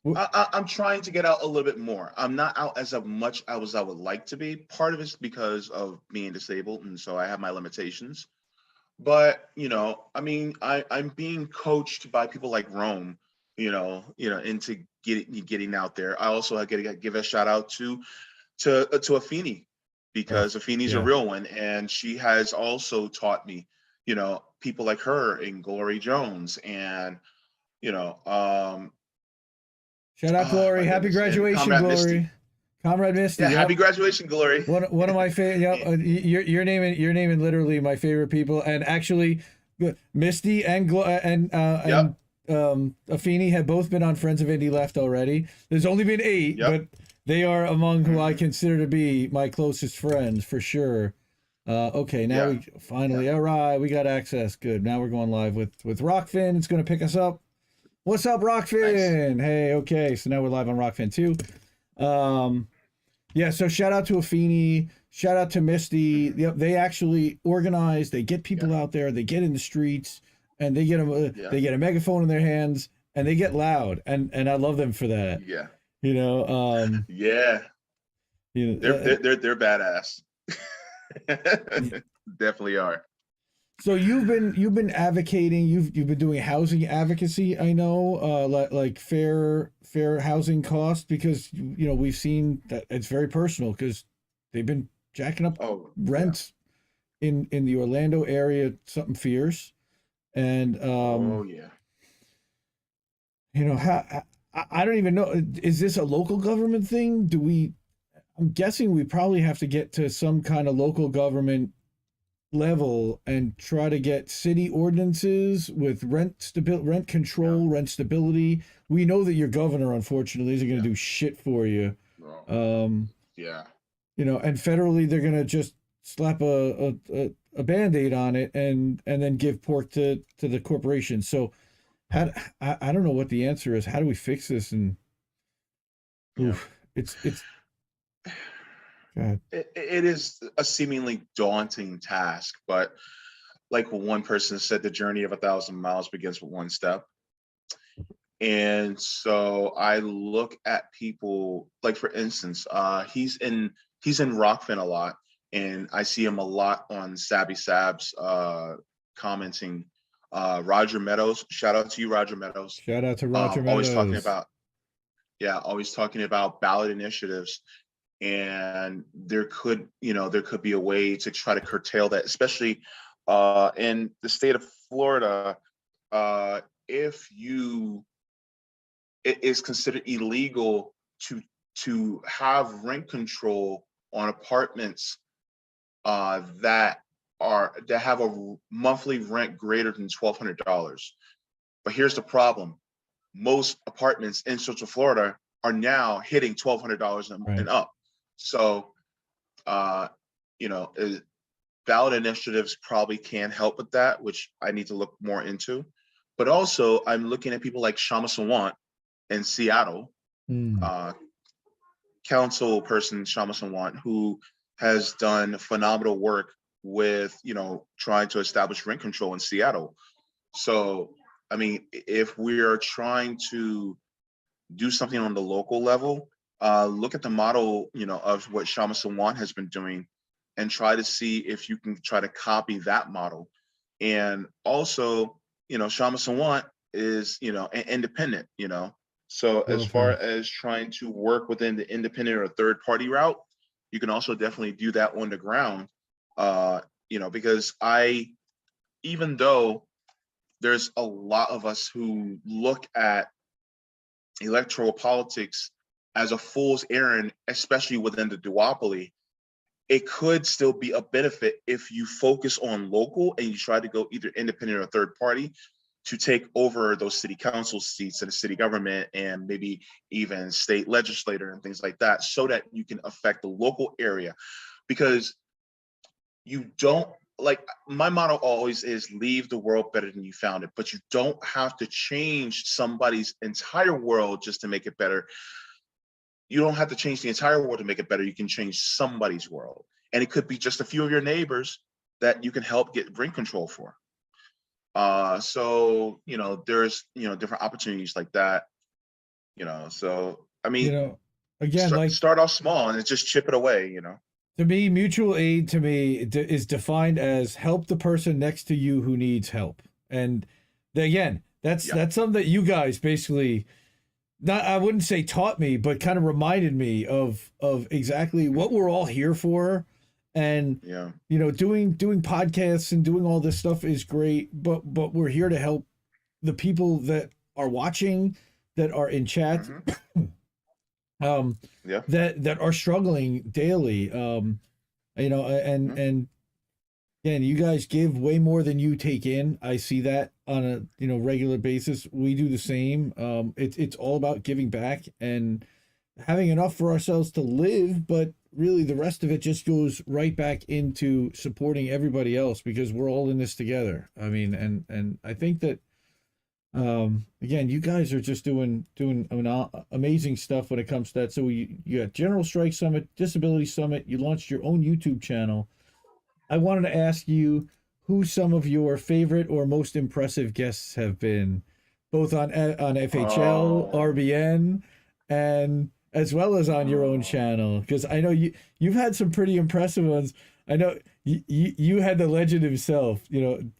I'm trying to get out a little bit more. I'm not out as much as I would like to be. Part of it's because of being disabled, and so I have my limitations. But I mean, I'm being coached by people like Rome, into getting out there. I also have to give a shout out to Afeni, Oh, because Afeni's a yeah. real one, and she has also taught me, people like her and Glory Jones, and you know, um, Shout out Glory. my Happy goodness, and graduation, Comrade Misty. Glory. Comrade Misty. Yeah, happy Yep. graduation, Glory. One of my favorite. Yep. You're naming literally my favorite people. And actually, Misty Yep, and Afeni have both been on Friends of Indie Left already. There's only been 8, yep. but they are among who I Mhm. consider to be my closest friends for sure. Okay, now Yeah, we yeah. finally. All right, we got access. Good. Now we're going live with Rockfin. It's going to pick us up. What's up, Nice. Rockfin? Hey, okay. So now we're live on Rockfin too. Um, yeah, so shout out to Afeni, shout out to Misty. Mhm. Yep, they actually organize, they get Yeah, people out there, they get in the streets, and yeah, they get a megaphone in their hands, and they get loud, and I love them for that. yeah, You know, yeah. you They're know, they're they're, they're badass. Definitely are. so you've been advocating, you've been doing housing advocacy, I know, like fair housing costs, because we've seen that it's very personal because they've been jacking up Oh, yeah. rents in the Orlando area, something fierce. And Oh, yeah. how I don't even know, is this a local government thing? I'm guessing we probably have to get to some kind of local government level and try to get city ordinances with rent Yeah. control, rent stability. We know that your governor unfortunately isn't going Yeah. to do shit for you. Oh, Um, yeah. and federally they're going to just slap a band-aid on it and then give pork to the corporation. So how I don't know what the answer is. How do we fix this? And Yeah. oof, it's God. It is a seemingly daunting task, but like one person said, the journey of 1,000 miles begins with one step. And so I look at people like, for instance, he's in Rockfin a lot, and I see him a lot on Sabby Sabs, commenting. Roger Meadows, shout out to you, Roger Meadows. Shout out to Roger Always talking Meadows. about, yeah, always talking about ballot initiatives, and there could be a way to try to curtail that, especially in the state of Florida. Uh, if you It is considered illegal to have rent control on apartments that have a monthly rent greater than $1,200. But here's the problem: most apartments in Central Florida are now hitting $1,200 Right. and up. So, uh, you know, ballot initiatives probably can help with that, which I need to look more into. But also, I'm looking at people like Shama Sawant in Seattle, Mm. uh, council person Shama Sawant, who has done phenomenal work with trying to establish rent control in Seattle. So, I mean, if we are trying to do something on the local level, look at the model, of what Shama Sawant has been doing, and try to see if you can try to copy that model. And also, Shama Sawant is, an independent, So as Love far her. as trying to work within the independent or third party route, you can also definitely do that on the ground. Because even though there's a lot of us who look at electoral politics as a fool's errand, especially within the duopoly, it could still be a benefit if you focus on local and you try to go either independent or third party to take over those city council seats in the city government, and maybe even state legislator and things like that, so that you can affect the local area. Because you don't, like, my motto always is leave the world better than you found it, but you don't have to change somebody's entire world just to make it better. You don't have to change the entire world to make it better. You can change somebody's world, and it could be just a few of your neighbors that you can help get rent control for. So there's different opportunities like that. So I You mean, know, again, like start off small and just chip it away. to me, mutual aid to me is defined as help the person next to you who needs help. And again, that's Yeah. something that you guys basically not, I wouldn't say taught me, but kind of reminded me of exactly what we're all here for. And Yeah. doing podcasts and doing all this stuff is great, but we're here to help the people that are watching, that are in chat, Hmm. Yeah. that are struggling daily. And Hmm. again, you guys give way more than you take in. I see that on a regular basis. We do the same. It's all about giving back and having enough for ourselves to live, but really the rest of it just goes right back into supporting everybody else because we're all in this together. I mean, and I think that again, you guys are just doing amazing stuff when it comes to that. So you got General Strike Summit, Disability Summit. You launched your own YouTube channel. I wanted to ask you who some of your favorite or most impressive guests have been, both on FHL, Oh. RBN, and as well as on your own Oh. channel. Because I know you've had some pretty impressive ones. I know you had the legend himself. You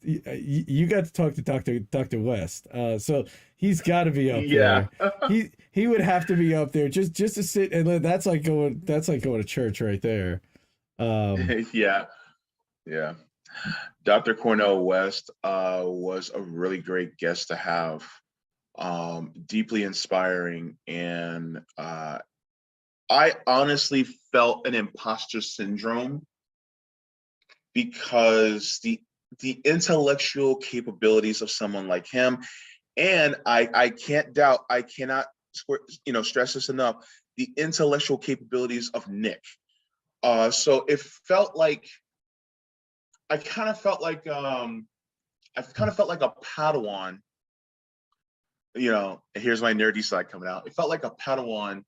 got to talk to Dr. West. So he's got to be up Yeah. there. He would have to be up there just to sit and that's like going to church right there. Yeah. Yeah. Dr. Cornell West was a really great guest to have. Deeply inspiring, and I honestly felt an imposter syndrome because the intellectual capabilities of someone like him, and I can't doubt, I cannot stress this enough, the intellectual capabilities of Nick. So it felt like I kind of felt like I kind of felt like a Padawan. Here's my nerdy side coming out. It felt like a Padawan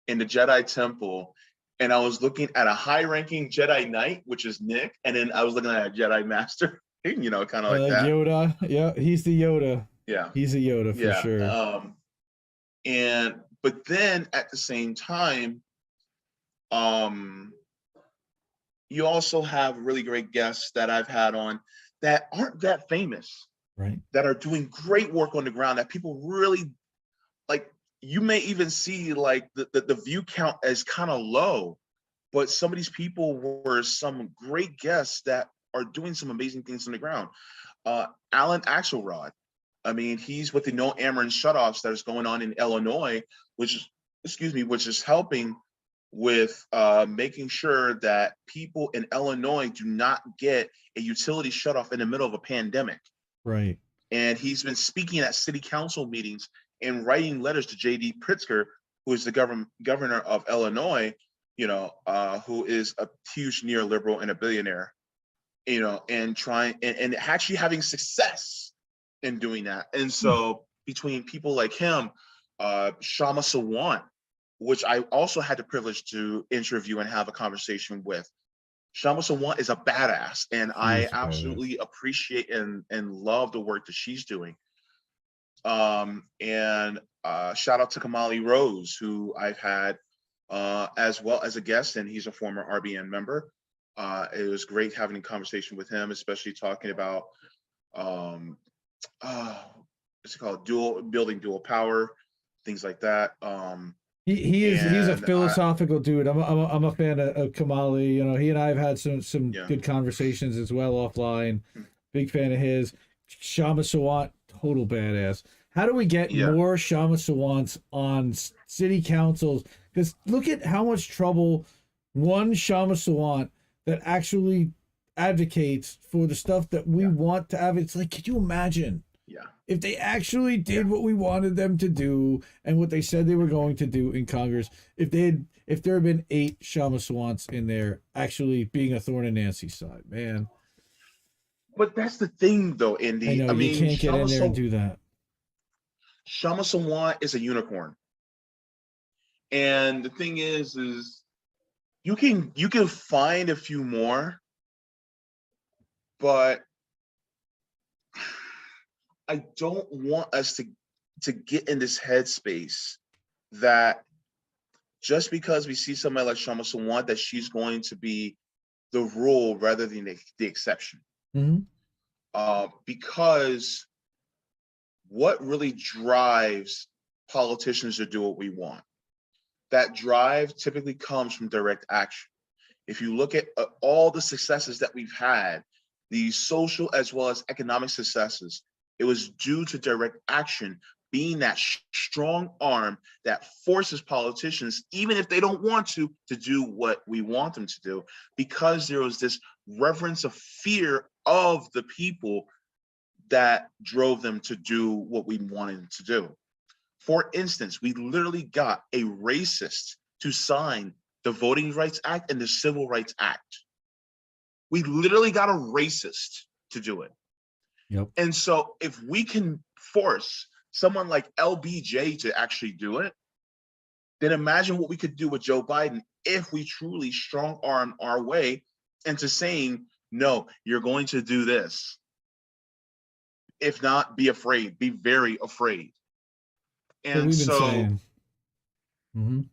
in the Jedi Temple, and I was looking at a high-ranking Jedi Knight, which is Nick, and then I was looking at a Jedi Master, kind of like Like that. Yoda. Yeah, he's the Yoda. Yeah, He's a Yoda for yeah. sure. But then at the same time, um, you also have really great guests that I've had on that aren't that famous, Right. that are doing great work on the ground that people really like. You may even see like the view count as kind of low, but some of these people were some great guests that are doing some amazing things on the ground. Alan Axelrod, I mean, he's with the No Amarin Shutoffs that is going on in Illinois, which is helping with making sure that people in Illinois do not get a utility shutoff in the middle of a pandemic. Right. And he's been speaking at city council meetings and writing letters to J.D. Pritzker, who is the governor of Illinois, who is a huge neoliberal and a billionaire, and trying and actually having success in doing that. And so between people like him, Shama Sawant, which I also had the privilege to interview and have a conversation with. Shama Sawant is a badass, and I absolutely appreciate and love the work that she's doing. And shout out to Kamali Rose, who I've had as well as a guest, and he's a former RBN member. It was great having a conversation with him, especially talking about what's it called, building dual power, things like that. He's a And philosophical dude. I'm a fan of Kamali. He and I have had some yeah. good conversations as well offline. Big fan of his. Shama Sawant, total badass. How do we get Yeah. more Shama Sawants on city councils? Because look at how much trouble one Shama Sawant that actually advocates for the stuff that we want to have. It's like, could you imagine? Yeah. If they actually did what we wanted them to do and what they said they were going to do in Congress, if there had been 8 Shama Sawants in there actually being a thorn in Nancy's side, man. But that's the thing, though, I Indy. know I you mean, can't get in there and do that. Shama Sawant is a unicorn, and the thing is you can find a few more, but I don't want us to get in this headspace that just because we see somebody like Shama Sawant, that she's going to be the rule rather than the exception. Because what really drives politicians to do what we want? That drive typically comes from direct action. If you look at all the successes that we've had, the social as well as economic successes, it was due to direct action being that strong arm that forces politicians, even if they don't want to do what we want them to do, because there was this reverence of fear of the people that drove them to do what we wanted them to do. For instance, we literally got a racist to sign the Voting Rights Act and the Civil Rights Act. We literally got a racist to do it. Yep. And so if we can force someone like LBJ to actually do it, then imagine what we could do with Joe Biden if we truly strong arm our way into saying, no, you're going to do this. If not, be afraid, be very afraid. And so,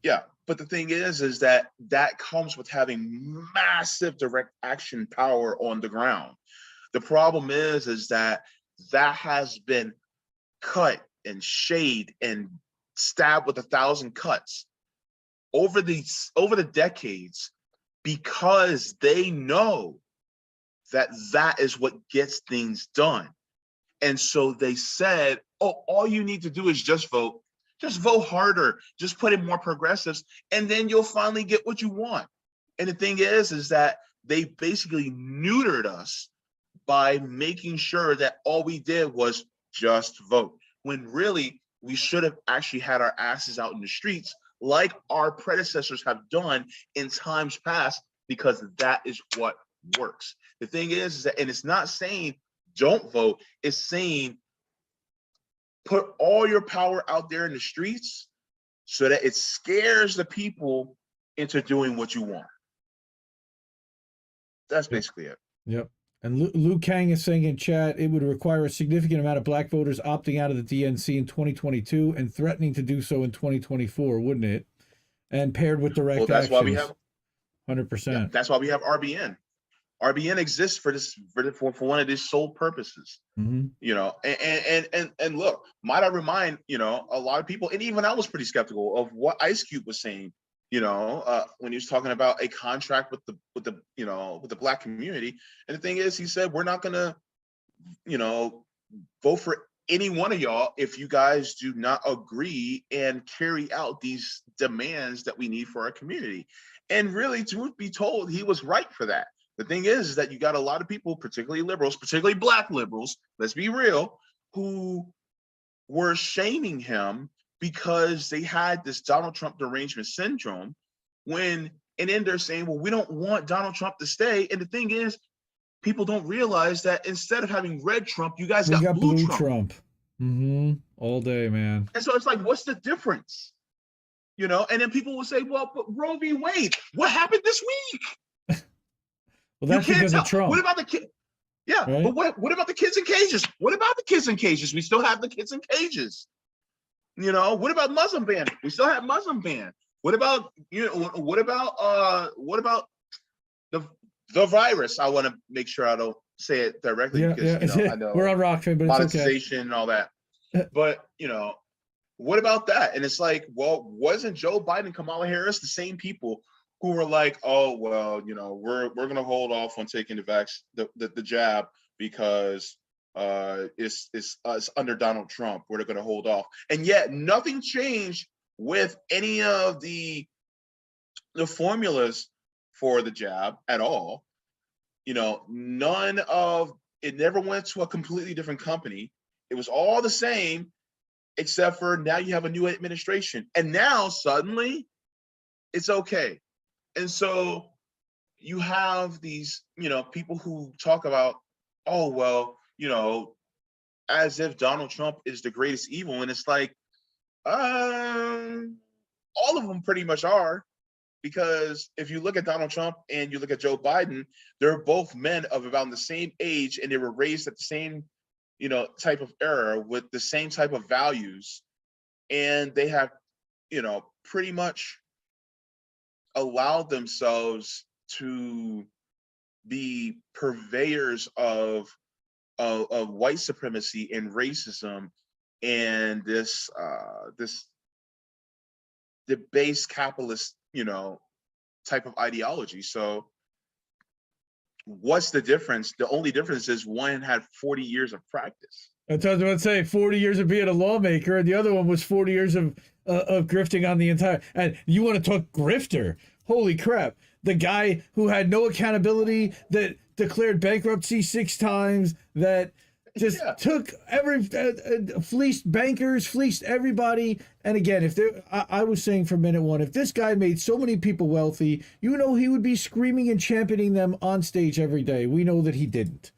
yeah, but the thing is that comes with having massive direct action power on the ground. The problem is that has been cut and shade and stabbed with 1,000 cuts over the decades, because they know that is what gets things done. And so they said, oh, all you need to do is just vote harder, just put in more progressives, and then you'll finally get what you want. And the thing is that they basically neutered us by making sure that all we did was just vote, when really we should have actually had our asses out in the streets like our predecessors have done in times past, because that is what works. The thing is that, and it's not saying don't vote, it's saying put all your power out there in the streets so that it scares the people into doing what you want. That's basically it. Yep. And Liu Kang is saying in chat, it would require a significant amount of black voters opting out of the DNC in 2022 and threatening to do so in 2024, wouldn't it? And paired with direct that's actions. Why we have 100%. Yeah, that's why we have RBN. RBN exists for one of these sole purposes. You know, and look, might I remind, you know, a lot of people, and even I was pretty skeptical of what Ice Cube was saying, you know, when he was talking about a contract with the black community. And the thing is, he said, we're not gonna, you know, vote for any one of y'all if you guys do not agree and carry out these demands that we need for our community. And really, truth be told, he was right for that. The thing is that you got a lot of people, particularly liberals, particularly black liberals, let's be real, who were shaming him because they had this Donald Trump derangement syndrome, and then they're saying, well, we don't want Donald Trump to stay. And the thing is, people don't realize that instead of having red Trump, you guys got blue Trump. All day, man. And so it's like, what's the difference? You know, and then people will say, well, but Roe v. Wade, what happened this week? Well, that's because of Trump. What about the kid? Yeah, right? But what about the kids in cages? What about the kids in cages? We still have the kids in cages. You know, what about Muslim ban? We still have Muslim ban. What about, you know, what about the virus? I want to make sure I don't say it directly because you know, I know we're on Rockfin, but monetization okay. And all that. But you know, what about that? And it's like, well, wasn't Joe Biden and Kamala Harris the same people who were like, oh, well, you know, we're going to hold off on taking the jab because it's under Donald Trump. We're going to hold off. And yet nothing changed with any of the formulas for the jab at all. You know, it never went to a completely different company. It was all the same, except for now you have a new administration. And now suddenly it's okay. And so you have these, you know, people who talk about, oh, well, you know, as if Donald Trump is the greatest evil. And it's like, all of them pretty much are, because if you look at Donald Trump and you look at Joe Biden, they're both men of about the same age, and they were raised at the same, you know, type of era with the same type of values. And they have pretty much allowed themselves to be purveyors of white supremacy and racism and this debased capitalist, type of ideology. So what's the difference? The only difference is one had 40 years of practice. That's what I was about to say, 40 years of being a lawmaker, and the other one was 40 years of grifting on the entire. And you want to talk grifter? Holy crap! The guy who had no accountability, that declared bankruptcy 6 times, that just took fleeced bankers, fleeced everybody. And again, I was saying from minute one, if this guy made so many people wealthy, he would be screaming and championing them on stage every day. We know that he didn't.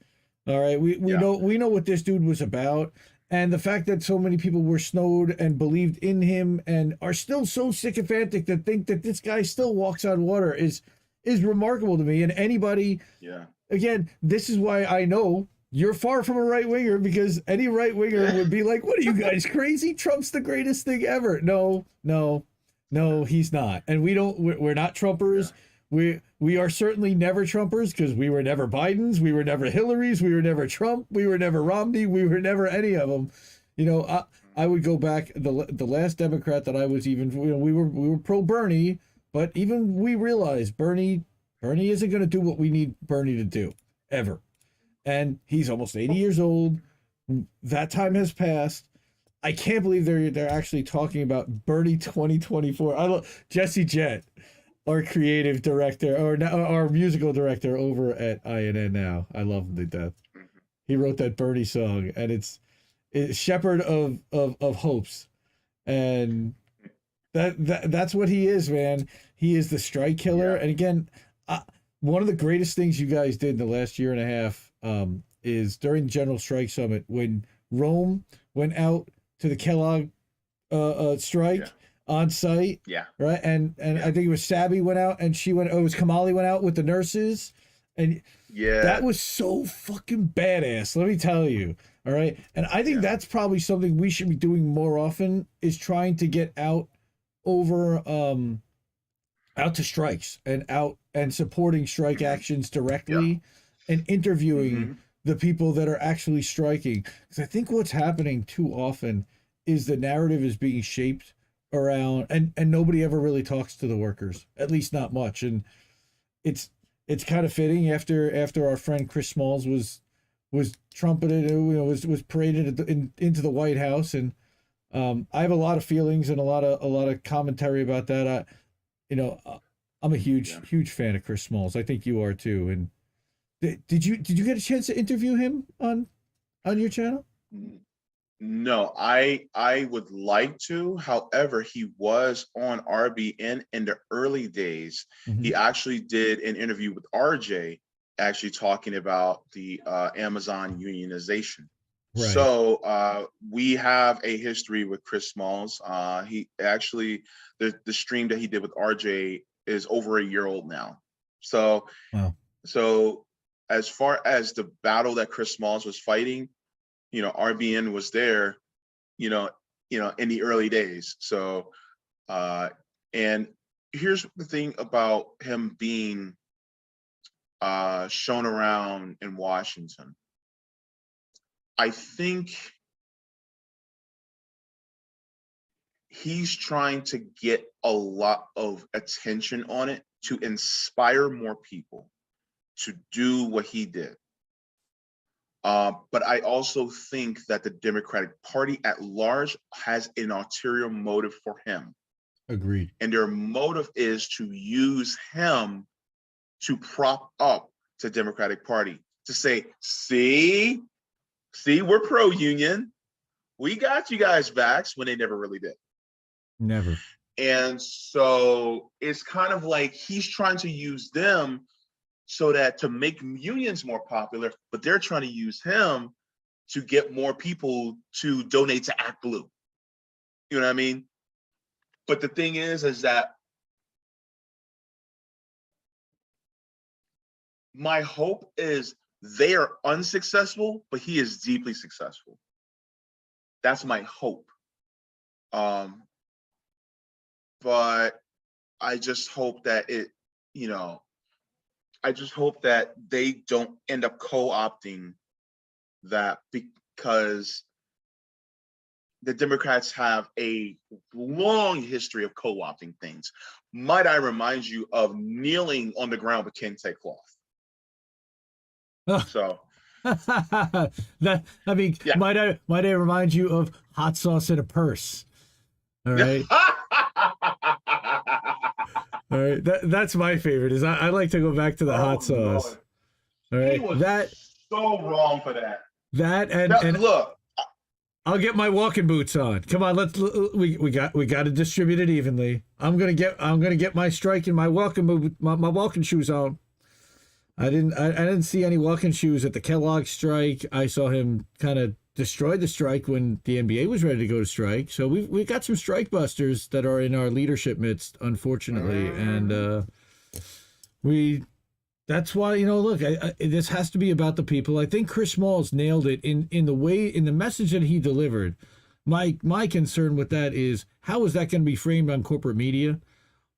All right, we know what this dude was about, and the fact that so many people were snowed and believed in him and are still so sycophantic that think that this guy still walks on water is remarkable to me. And anybody, again, this is why I know you're far from a right winger, because any right winger would be like, "What are you guys crazy? Trump's the greatest thing ever." No, he's not, and we're not Trumpers. We are certainly never Trumpers, because we were never Bidens, we were never Hillarys, we were never Trump, we were never Romney, we were never any of them. I would go back, the last Democrat that I was even, we were pro Bernie, but even we realized Bernie isn't going to do what we need Bernie to do ever. And he's almost 80 years old. That time has passed. I can't believe they're actually talking about Bernie 2024. I love Jesse Jett, our creative director, or our musical director over at INN now. I love him to death. He wrote that Bernie song, and it's Shepherd of Hopes, and that's what he is, man. He is the strike killer. And again, one of the greatest things you guys did in the last year and a half is during the General Strike Summit, when Rome went out to the Kellogg strike. On site, right, and I think it was Sabby went out, and it was Kamali went out with the nurses, and that was so fucking badass. Let me tell you, all right. And I think that's probably something we should be doing more often, is trying to get out to strikes and supporting strike actions directly, and interviewing the people that are actually striking. Because I think what's happening too often is the narrative is being shaped around, and nobody ever really talks to the workers, at least not much. And it's kind of fitting after our friend Chris Smalls was trumpeted, was paraded into the White House. And I have a lot of feelings and a lot of commentary about that. I'm a huge fan of Chris Smalls. I think you are too. And did you get a chance to interview him on your channel? No, I would like to. However, he was on RBN in the early days. He actually did an interview with RJ, actually talking about the Amazon unionization. Right. So we have a history with Chris Smalls. He actually, the stream that he did with RJ is over a year old now. So, so as far as the battle that Chris Smalls was fighting, RBN was there, in the early days. So, and here's the thing about him being shown around in Washington. I think he's trying to get a lot of attention on it to inspire more people to do what he did. But I also think that the Democratic Party at large has an ulterior motive for him. Agreed. And their motive is to use him to prop up the Democratic Party, to say, see, we're pro-union. We got you guys backs, when they never really did. Never. And so it's kind of like he's trying to use them so that to make unions more popular, but they're trying to use him to get more people to donate to Act Blue. You know what I mean? But the thing is that my hope is they are unsuccessful, but he is deeply successful. That's my hope. but I just hope that I just hope that they don't end up co-opting that, because the Democrats have a long history of co-opting things. Might I remind you of kneeling on the ground with kente cloth? So that, I mean, yeah. might I remind you of hot sauce in a purse? All right. All right. That's my favorite. Is I like to go back to the hot sauce. Lord. All right. He was that so wrong for that. And look, I'll get my walking boots on. Come on, we got to distribute it evenly. I'm gonna get my strike and my walking shoes on. I didn't see any walking shoes at the Kellogg strike. I saw him kind of destroy the strike when the NBA was ready to go to strike. So we've got some strike busters that are in our leadership midst, unfortunately, and that's why, look, this has to be about the people. I think Chris Smalls nailed it in the message that he delivered. My concern with that is, how is that going to be framed on corporate media?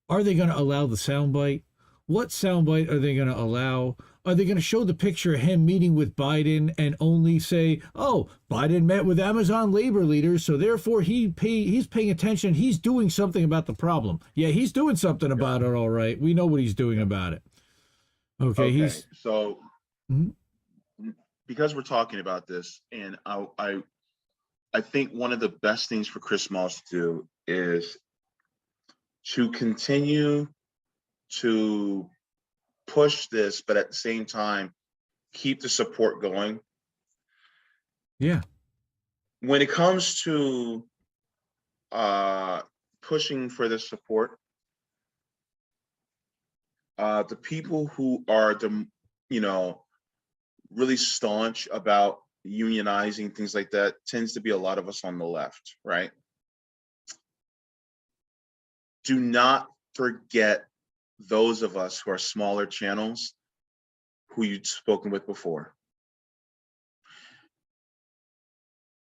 Are they going to allow the soundbite? What soundbite are they going to allow? Are they going to show the picture of him meeting with Biden and only say, oh, Biden met with Amazon labor leaders, so therefore he's paying attention. He's doing something about the problem. Yeah, he's doing something about it, all right. We know what he's doing about it. Okay. So because we're talking about this, and I think one of the best things for Chris Smalls to do is to continue to push this, but at the same time, keep the support going. Yeah. When it comes to pushing for this support, the people who are really staunch about unionizing, things like that, tends to be a lot of us on the left, right? Do not forget those of us who are smaller channels who you've spoken with before.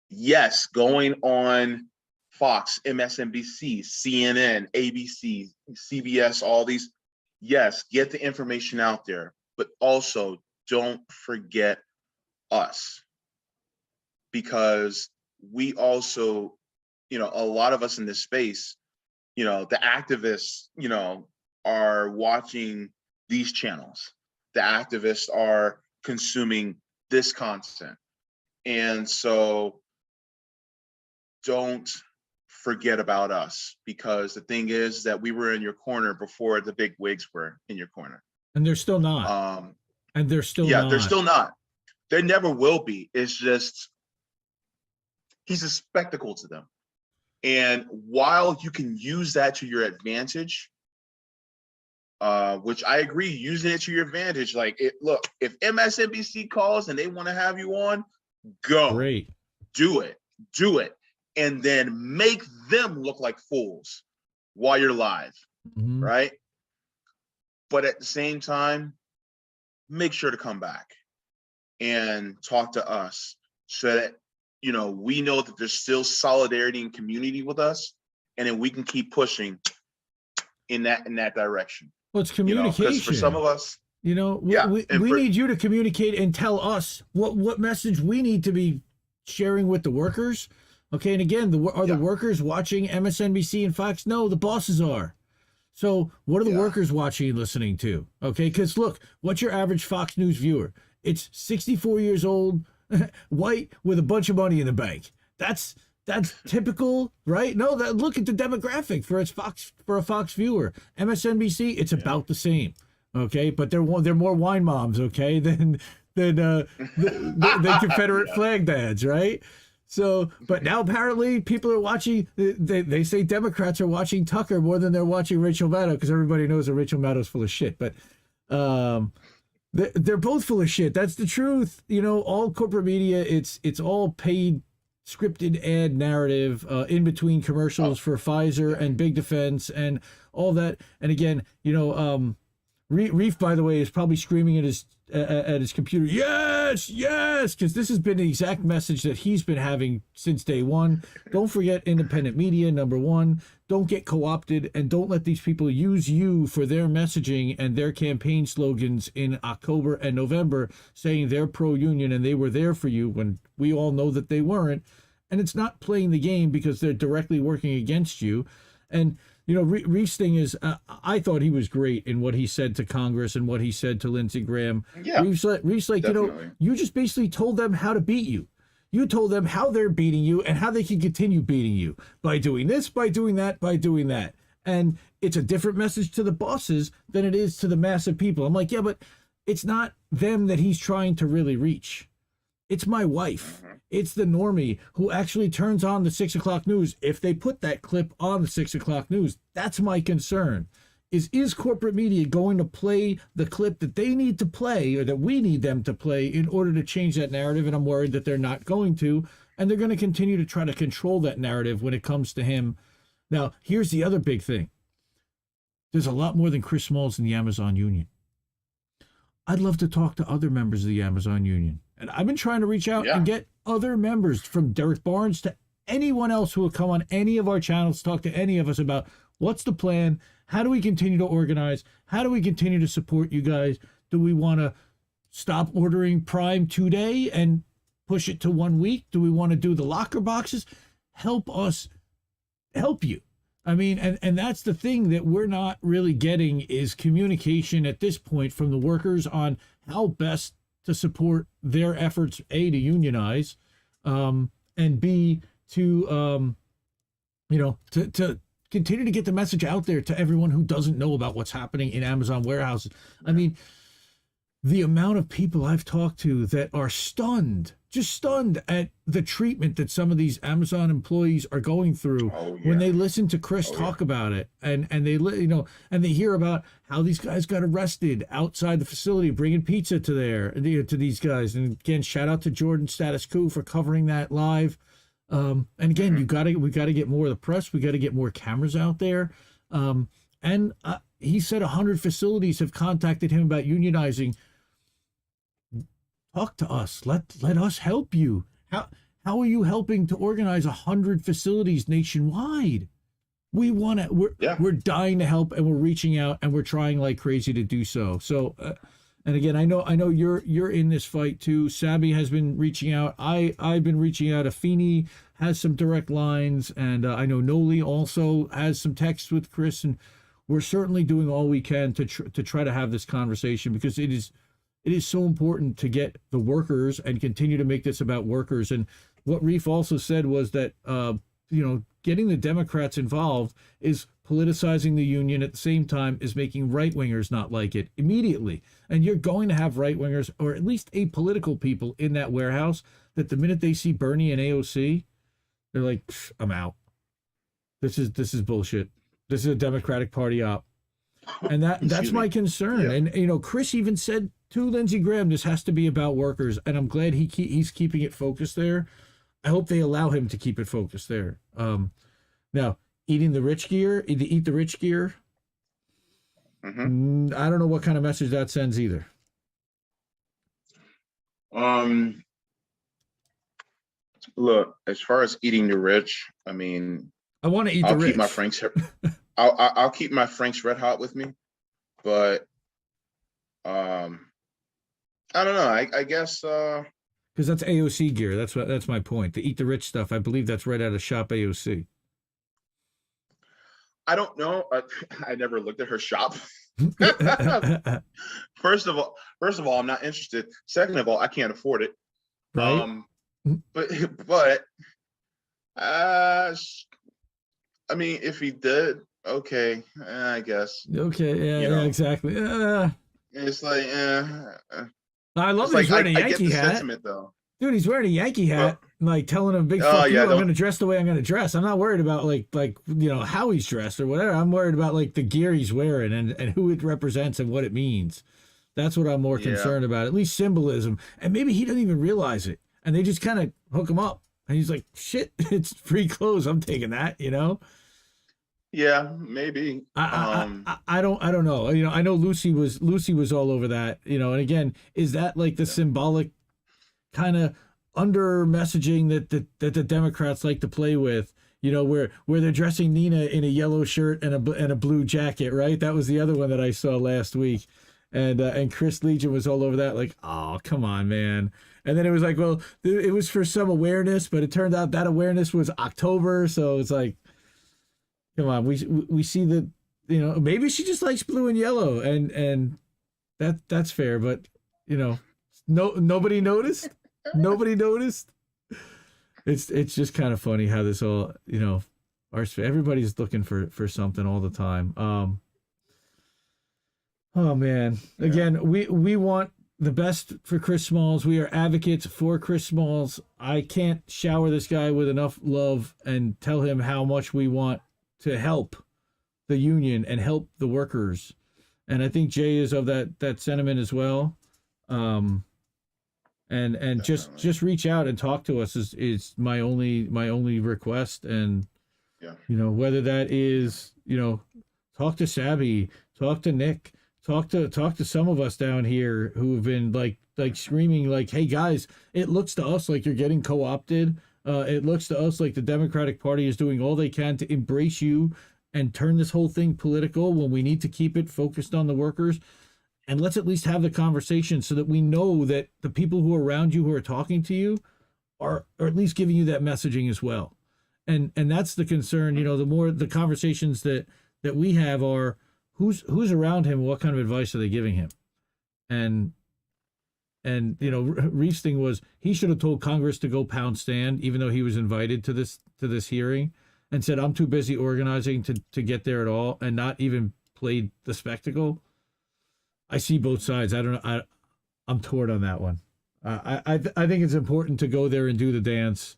Yes, going on Fox, MSNBC, CNN, ABC, CBS, all these, yes, get the information out there, but also don't forget us, because we also, a lot of us in this space, the activists, are watching these channels. The activists are consuming this content. And so don't forget about us, because the thing is that we were in your corner before the big wigs were in your corner. And they're still not. They're still not. They never will be. It's just, he's a spectacle to them. And while you can use that to your advantage, which I agree, using it to your advantage, look, if MSNBC calls and they want to have you on, go. Great. Do it. And then make them look like fools while you're live, right? But at the same time, make sure to come back and talk to us, so that, we know that there's still solidarity and community with us, and then we can keep pushing in that direction. Well, it's communication. Because for some of us, we need you to communicate and tell us what message we need to be sharing with the workers. Okay, and again, are the workers watching MSNBC and Fox? No, the bosses are. So what are the workers watching and listening to? Okay, because look, what's your average Fox News viewer? It's 64 years old, white, with a bunch of money in the bank. That's typical, right? No, look at the demographic for a Fox viewer. MSNBC, it's about the same. Okay, but they're more wine moms, okay, than Confederate flag dads, right? So, but now apparently people are watching, they say Democrats are watching Tucker more than they're watching Rachel Maddow, because everybody knows that Rachel Maddow's full of shit. But they're both full of shit. That's the truth. All corporate media, it's all paid, scripted ad narrative in between commercials for Pfizer and Big Defense and all that. And again, Reef, by the way, is probably screaming at his computer, yeah! yes, yes, because this has been the exact message that he's been having since day one. Don't forget independent media, number one. Don't get co-opted, and don't let these people use you for their messaging and their campaign slogans in October and November, saying they're pro-union and they were there for you when we all know that they weren't. And it's not playing the game because they're directly working against you. And you know, Reef's thing is, I thought he was great in what he said to Congress and what he said to Lindsey Graham. Yeah, Reef's like, definitely. you know, you just basically told them how to beat you. You told them how they're beating you and how they can continue beating you by doing this, by doing that, by doing that. And it's a different message to the bosses than it is to the massive people. I'm like, yeah, but it's not them that he's trying to really reach. It's my wife. It's the normie who actually turns on the 6 o'clock news. If they put that clip on the 6 o'clock news, that's my concern. Is corporate media going to play the clip that they need to play or that we need them to play in order to change that narrative? And I'm worried that they're not going to. And they're going to continue to try to control that narrative when it comes to him. Now, here's the other big thing. There's a lot more than Chris Smalls in the Amazon Union. I'd love to talk to other members of the Amazon Union. And I've been trying to reach out and get other members, from Derek Barnes to anyone else who will come on any of our channels, talk to any of us about what's the plan, how do we continue to organize, how do we continue to support you guys? Do we want to stop ordering Prime 2-day and push it to 1 week? Do we want to do the locker boxes? Help us help you. I mean, and that's the thing that we're not really getting is communication at this point from the workers on how best to support their efforts, A, to unionize, and B, to, to continue to get the message out there to everyone who doesn't know about what's happening in Amazon warehouses. I mean, the amount of people I've talked to that are stunned, just stunned at the treatment that some of these Amazon employees are going through when they listen to Chris talk about it, and they, you know, and they hear about how these guys got arrested outside the facility bringing pizza to to these guys. And again, shout out to Jordan Status Quo for covering that live. And again, we got to get more of the press. We got to get more cameras out there. And he said 100 facilities have contacted him about unionizing. Talk to us. Let us help you. How are you helping to organize 100 facilities nationwide? We want to. We're dying to help, and we're reaching out, and we're trying like crazy to do so. So, and again, I know you're in this fight too. Sabby has been reaching out. I've been reaching out. Afeni has some direct lines, and I know Noli also has some texts with Chris, and we're certainly doing all we can to try to have this conversation, because it is so important to get the workers and continue to make this about workers. And what Reef also said was that, getting the Democrats involved is politicizing the union at the same time is making right-wingers not like it immediately. And you're going to have right-wingers, or at least apolitical people in that warehouse, that the minute they see Bernie and AOC, they're like, I'm out. This is bullshit. This is a Democratic Party op. And that's my concern. Yeah. And, Chris even said to Lindsey Graham, this has to be about workers. And I'm glad he's keeping it focused there. I hope they allow him to keep it focused there. Now, eat the rich gear. Mm-hmm. I don't know what kind of message that sends either. Look, as far as eating the rich, I mean, I want to eat the rich. Keep my Frank's. I'll keep my Frank's Red Hot with me, but I don't know. I guess because that's AOC gear. That's my point. The Eat the Rich stuff, I believe that's right out of Shop AOC. I don't know. I never looked at her shop. First of all, I'm not interested. Second of all, I can't afford it. Right. But I mean, if he did, okay, I guess. Okay, yeah, exactly. It's like, I love that he's wearing a Yankee hat. Sentiment, though. Dude, he's wearing a Yankee hat, like telling him big fuck you, I'm going to dress the way I'm going to dress. I'm not worried about like how he's dressed or whatever. I'm worried about like the gear he's wearing and who it represents and what it means. That's what I'm more concerned about, at least symbolism. And maybe he doesn't even realize it. And they just kind of hook him up. And he's like, shit, it's free clothes. I'm taking that, Yeah, maybe. I don't know. I know Lucy was all over that, and again, is that like the symbolic kind of under messaging that the Democrats like to play with. You know, where they're dressing Nina in a yellow shirt and a blue jacket, right? That was the other one that I saw last week, and Chris Legion was all over that, like, oh, come on, man. And then it was like, well, it was for some awareness, but it turned out that awareness was October, so it's like, come on, we see that, you know, maybe she just likes blue and yellow, and that's fair, but you know, nobody noticed. Nobody noticed. It's just kind of funny how this all, you know, everybody's looking for something all the time. Oh man, again, we want the best for Chris Smalls. We are advocates for Chris Smalls. I can't shower this guy with enough love and tell him how much we want to help the union and help the workers. And I think Jay is of that sentiment as well. And just reach out and talk to us is my only request. And you know, whether that is, you know, talk to Sabby, talk to Nick, talk to some of us down here who have been like screaming like, hey guys, it looks to us like you're getting co-opted. It looks to us like the Democratic Party is doing all they can to embrace you and turn this whole thing political when we need to keep it focused on the workers. And let's at least have the conversation so that we know that the people who are around you who are talking to you are at least giving you that messaging as well. And that's the concern. You know, the more the conversations that we have are who's around him, what kind of advice are they giving him? And you know, Reef's thing was he should have told Congress to go pound stand, even though he was invited to this hearing, and said, I'm too busy organizing to get there at all, and not even played the spectacle. I see both sides. I don't know. I'm torn on that one. I think it's important to go there and do the dance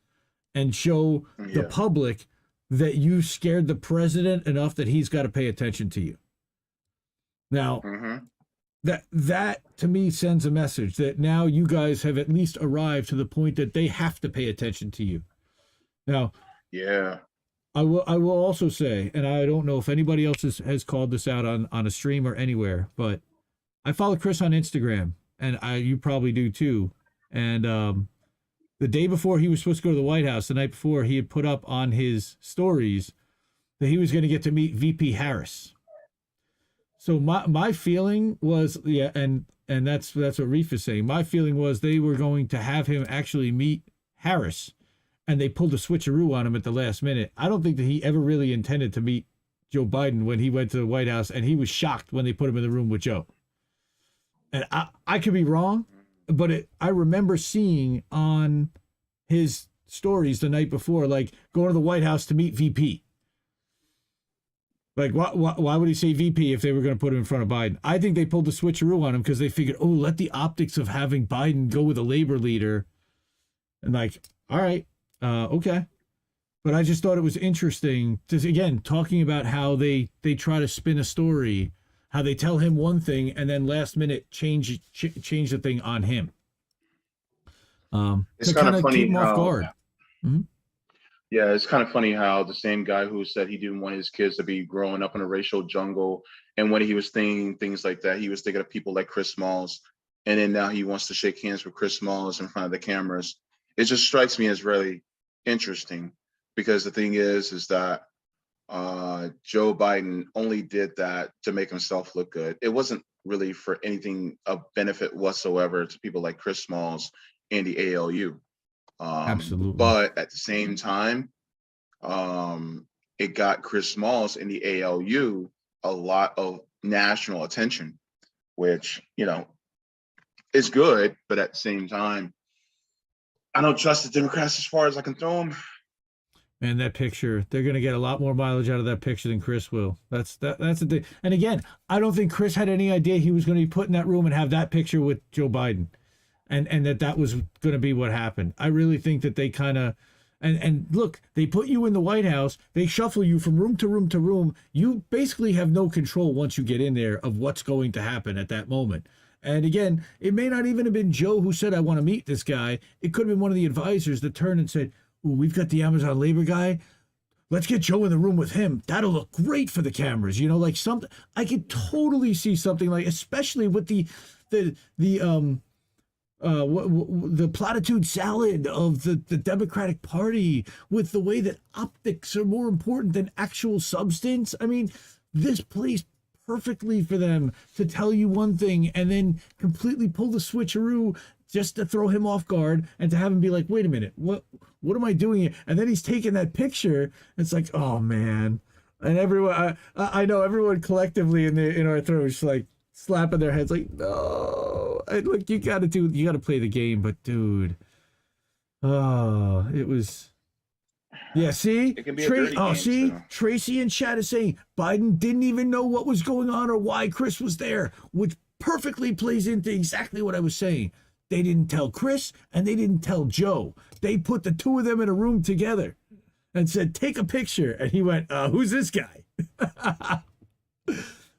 and show the public that you scared the president enough that he's got to pay attention to you. Now, that to me sends a message that now you guys have at least arrived to the point that they have to pay attention to you. Now, I will also say, and I don't know if anybody else has called this out on a stream or anywhere, but I follow Chris on Instagram, and you probably do too. And the day before he was supposed to go to the White House, the night before, he had put up on his stories that he was going to get to meet VP Harris. So my feeling was, and that's what Reef is saying. My feeling was they were going to have him actually meet Harris, and they pulled a switcheroo on him at the last minute. I don't think that he ever really intended to meet Joe Biden when he went to the White House, and he was shocked when they put him in the room with Joe. And I could be wrong, but I remember seeing on his stories the night before, like going to the White House to meet VP. Like, why would he say VP if they were going to put him in front of Biden? I think they pulled the switcheroo on him because they figured, let the optics of having Biden go with a labor leader. And like, all right, okay. But I just thought it was interesting to, again, talking about how they try to spin a story, how they tell him one thing and then last minute change the thing on him. It's kind of funny keep him off guard. Mm-hmm. Yeah, it's kind of funny how the same guy who said he didn't want his kids to be growing up in a racial jungle, and when he was thinking things like that, he was thinking of people like Chris Smalls, and then now he wants to shake hands with Chris Smalls in front of the cameras. It just strikes me as really interesting, because the thing is that Joe Biden only did that to make himself look good. It wasn't really for anything of benefit whatsoever to people like Chris Smalls and the ALU. Absolutely. But at the same time, it got Chris Smalls and the ALU a lot of national attention, which, you know, is good. But at the same time, I don't trust the Democrats as far as I can throw them. Man, that picture, they're going to get a lot more mileage out of that picture than Chris will. That's the thing. And again, I don't think Chris had any idea he was going to be put in that room and have that picture with Joe Biden. And that was going to be what happened. I really think that they kind of, and look, they put you in the White House, they shuffle you from room to room to room. You basically have no control once you get in there of what's going to happen at that moment. And again, it may not even have been Joe who said, I want to meet this guy. It could have been one of the advisors that turned and said, ooh, we've got the Amazon labor guy. Let's get Joe in the room with him. That'll look great for the cameras. You know, like something, I could totally see something like, especially with the the platitude salad of the Democratic Party with the way that optics are more important than actual substance. I mean, this plays perfectly for them to tell you one thing and then completely pull the switcheroo just to throw him off guard and to have him be like, wait a minute, what am I doing here? And then he's taking that picture. It's like, oh man. And everyone, I know everyone collectively in our throats like slapping their heads like, no. And look, you got to play the game, but dude, oh, it was. Yeah, see, It can be a dirty game, see, so. Tracy in chat is saying Biden didn't even know what was going on or why Chris was there, which perfectly plays into exactly what I was saying. They didn't tell Chris and they didn't tell Joe. They put the two of them in a room together and said, take a picture. And he went, who's this guy?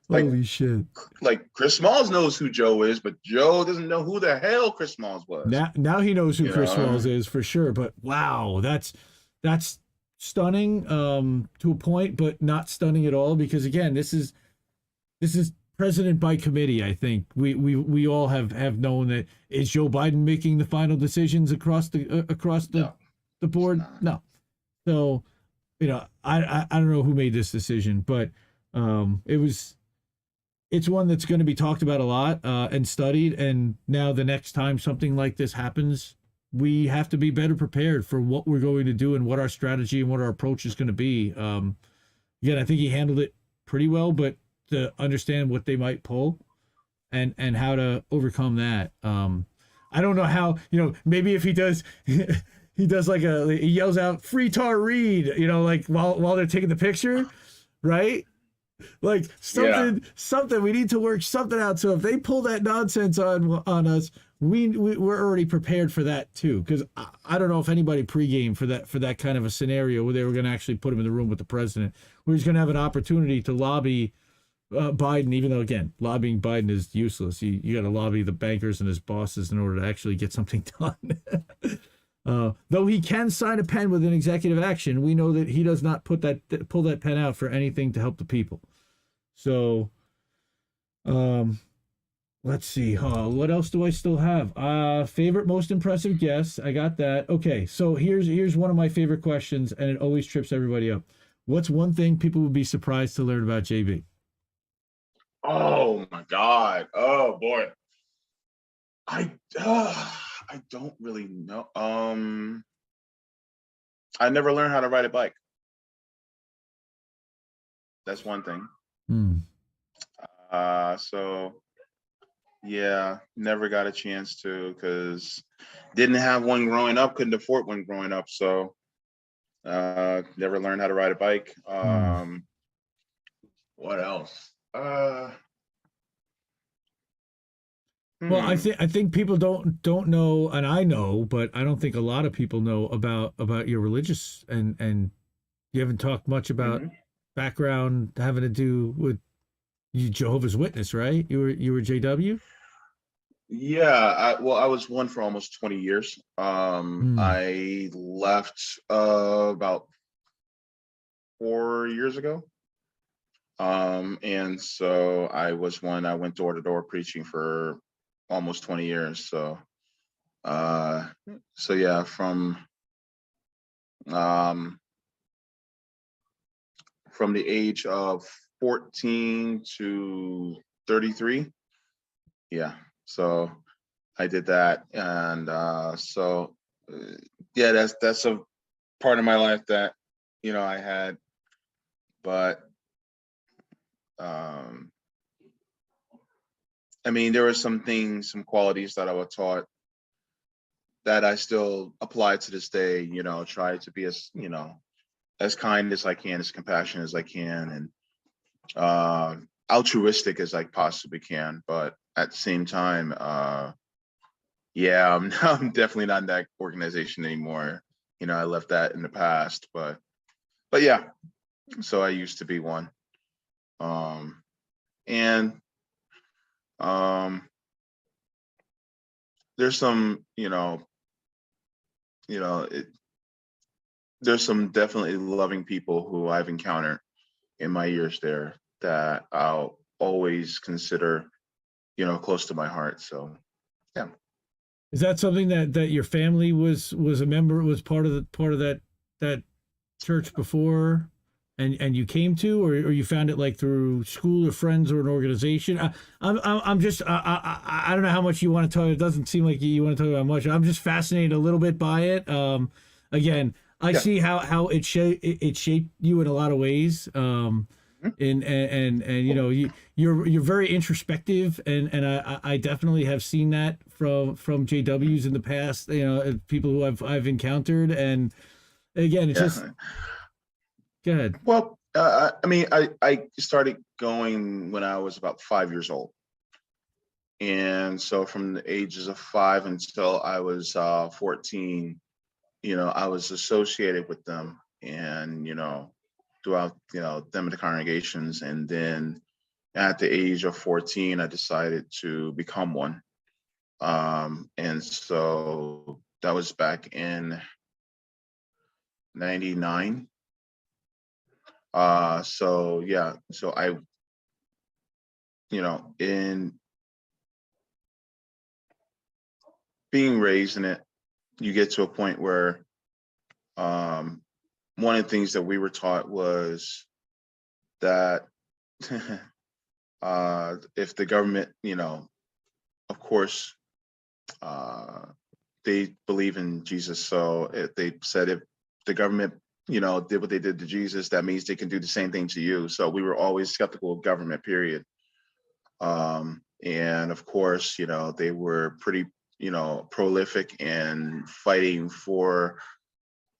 Holy shit. Like Chris Smalls knows who Joe is, but Joe doesn't know who the hell Chris Smalls was. Now he knows who Chris Smalls is for sure. But wow, that's stunning to a point, but not stunning at all. Because again, this is president by committee. I think we all have known that. Is Joe Biden making the final decisions across the board? No. So, I don't know who made this decision, but it's one that's going to be talked about a lot and studied. And now the next time something like this happens, we have to be better prepared for what we're going to do and what our strategy and what our approach is going to be. Again, I think he handled it pretty well, but to understand what they might pull and how to overcome that. I don't know how, maybe if he does, he does he yells out free tar Reed, like while they're taking the picture, right? Like something we need to work something out. So if they pull that nonsense on us, we're already prepared for that too. Because I don't know if anybody pregame for that kind of a scenario where they were going to actually put him in the room with the president, where he's going to have an opportunity to lobby Biden, even though again, lobbying Biden is useless. You got to lobby the bankers and his bosses in order to actually get something done. Though he can sign a pen with an executive action, we know that he does not pull that pen out for anything to help the people. So, let's see. What else do I still have? Favorite, most impressive guests. I got that. Okay, so here's one of my favorite questions, and it always trips everybody up. What's one thing people would be surprised to learn about JB? Oh my God! Oh boy, I don't really know. I never learned how to ride a bike. That's one thing. So yeah, never got a chance to because didn't have one growing up, couldn't afford one growing up. So never learned how to ride a bike. What else? Well, I think people don't know, and I know, but I don't think a lot of people know about your religious and you haven't talked much about background having to do with you Jehovah's Witness, right? You were JW? Yeah, I was one for almost 20 years. I left about 4 years ago. And so I went door to door preaching for almost 20 years. So yeah, from the age of 14 to 33. Yeah. So I did that. And yeah, that's a part of my life that, I had, but I mean, there were some qualities that I was taught that I still apply to this day, try to be as kind as I can, as compassionate as I can, and altruistic as I possibly can. But at the same time, yeah, I'm definitely not in that organization anymore. I left that in the past, but yeah, so I used to be one. And there's some, there's some definitely loving people who I've encountered in my years there that I'll always consider, close to my heart. So, yeah. Is that something that your family was a member, was part of that church before, and you came to, or you found it like through school or friends or an organization? I'm just I don't know how much you want to talk. It doesn't seem like you want to talk about much. I'm just fascinated a little bit by it. Again, I Yeah. see how it shaped you in a lot of ways. And you know, you're very introspective, and I definitely have seen that from JWs in the past, you know, people who I've encountered. And again, it's just, Yeah. go ahead. Well, I mean, I started going when I was about 5 years old. And so from the ages of 5 until I was 14, you know, I was associated with them, and, you know, throughout, you know, them in the congregations. And then at the age of 14, I decided to become one. And so that was back in 99. So yeah, so I, you know, in being raised in it, you get to a point where um, one of the things that we were taught was that if the government, you know, of course, they believe in Jesus. So if they said if the government, you know, did what they did to Jesus, that means they can do the same thing to you. So we were always skeptical of government, period. And of course, you know, they were pretty, you know, prolific in fighting for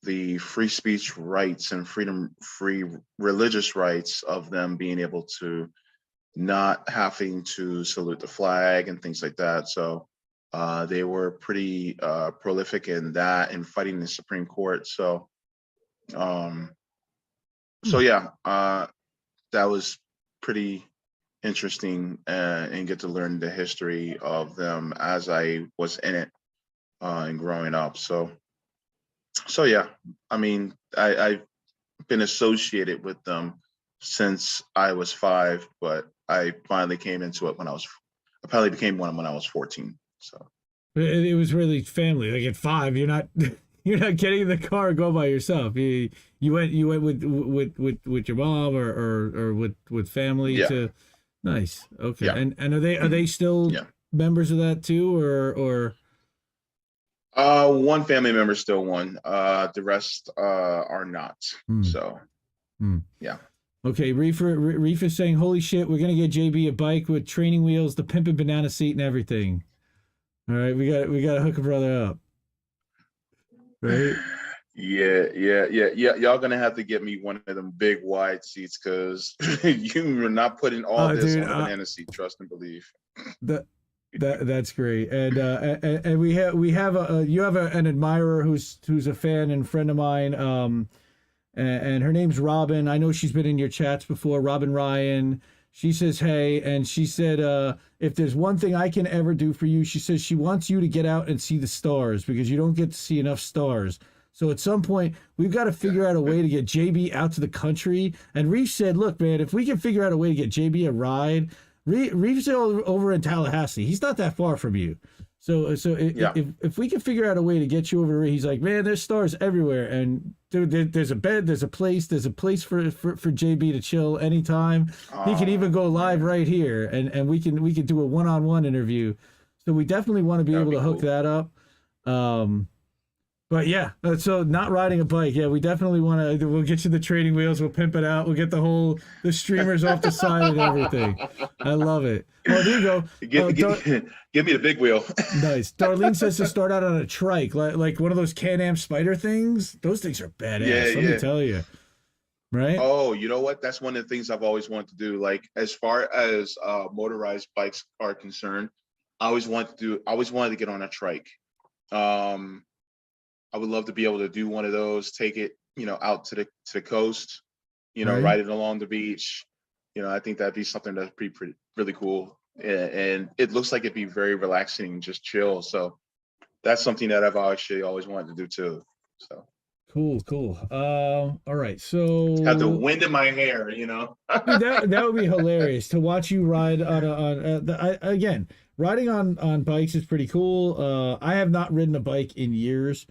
the free speech rights and free religious rights of them being able to not having to salute the flag and things like that. So they were pretty prolific in that and fighting the Supreme Court. So, um, so yeah, that was pretty interesting, and get to learn the history of them as I was in it and growing up. So, so yeah, I mean, I've been associated with them since I was 5, but I finally came into it I probably became one when I was 14. So It was really family. Like at 5, you're not you're not getting in the car and go by yourself. You went with your mom, or with family yeah, to. Nice. Okay. yeah, And are they still yeah. members of that too, or? One family member still won. The rest are not. Hmm, So hmm. yeah. Okay, Reefer saying, "Holy shit, we're gonna get JB a bike with training wheels, the pimpin' banana seat, and everything." All right, we got to hook a brother up, right? Yeah. Y'all gonna have to get me one of them big wide seats, because you are not putting all Oh, this dude, on a banana seat. Trust and believe. that that's great. And we have you have an admirer who's a fan and friend of mine. And her name's Robin. I know she's been in your chats before. Robin Ryan. She says, hey, and she said, if there's one thing I can ever do for you, she says she wants you to get out and see the stars, because you don't get to see enough stars. So at some point, we've got to figure out a way to get JB out to the country. And Reef said, look, man, if we can figure out a way to get JB a ride, Reef's over in Tallahassee. He's not that far from you. So Yeah. if we can figure out a way to get you over, he's like, man, there's stars everywhere, and dude, there's a bed, there's a place for JB to chill anytime. He can even go live right here, and we can do a one-on-one interview. So we definitely want to be That would able be to hook cool. that up. But yeah, so not riding a bike. Yeah, we definitely want to. We'll get you the training wheels. We'll pimp it out. We'll get the streamers off the side and everything. I love it. Oh, there you go. Give me the big wheel. Nice. Darlene says to start out on a trike, like one of those Can-Am Spider things. Those things are badass. Yeah, Let me tell you. Right? Oh, you know what? That's one of the things I've always wanted to do. Like, as far as motorized bikes are concerned, I always wanted to get on a trike. I would love to be able to do one of those, take it, you know, out to the coast, you know, Right. ride it along the beach. You know, I think that'd be something that's pretty really cool. And it looks like it'd be very relaxing, just chill. So that's something that I've actually always wanted to do too. So Cool, cool. All right. Got the So, wind in my hair, you know. dude, that would be hilarious to watch you ride again. Riding on bikes is pretty cool. I have not ridden a bike in years.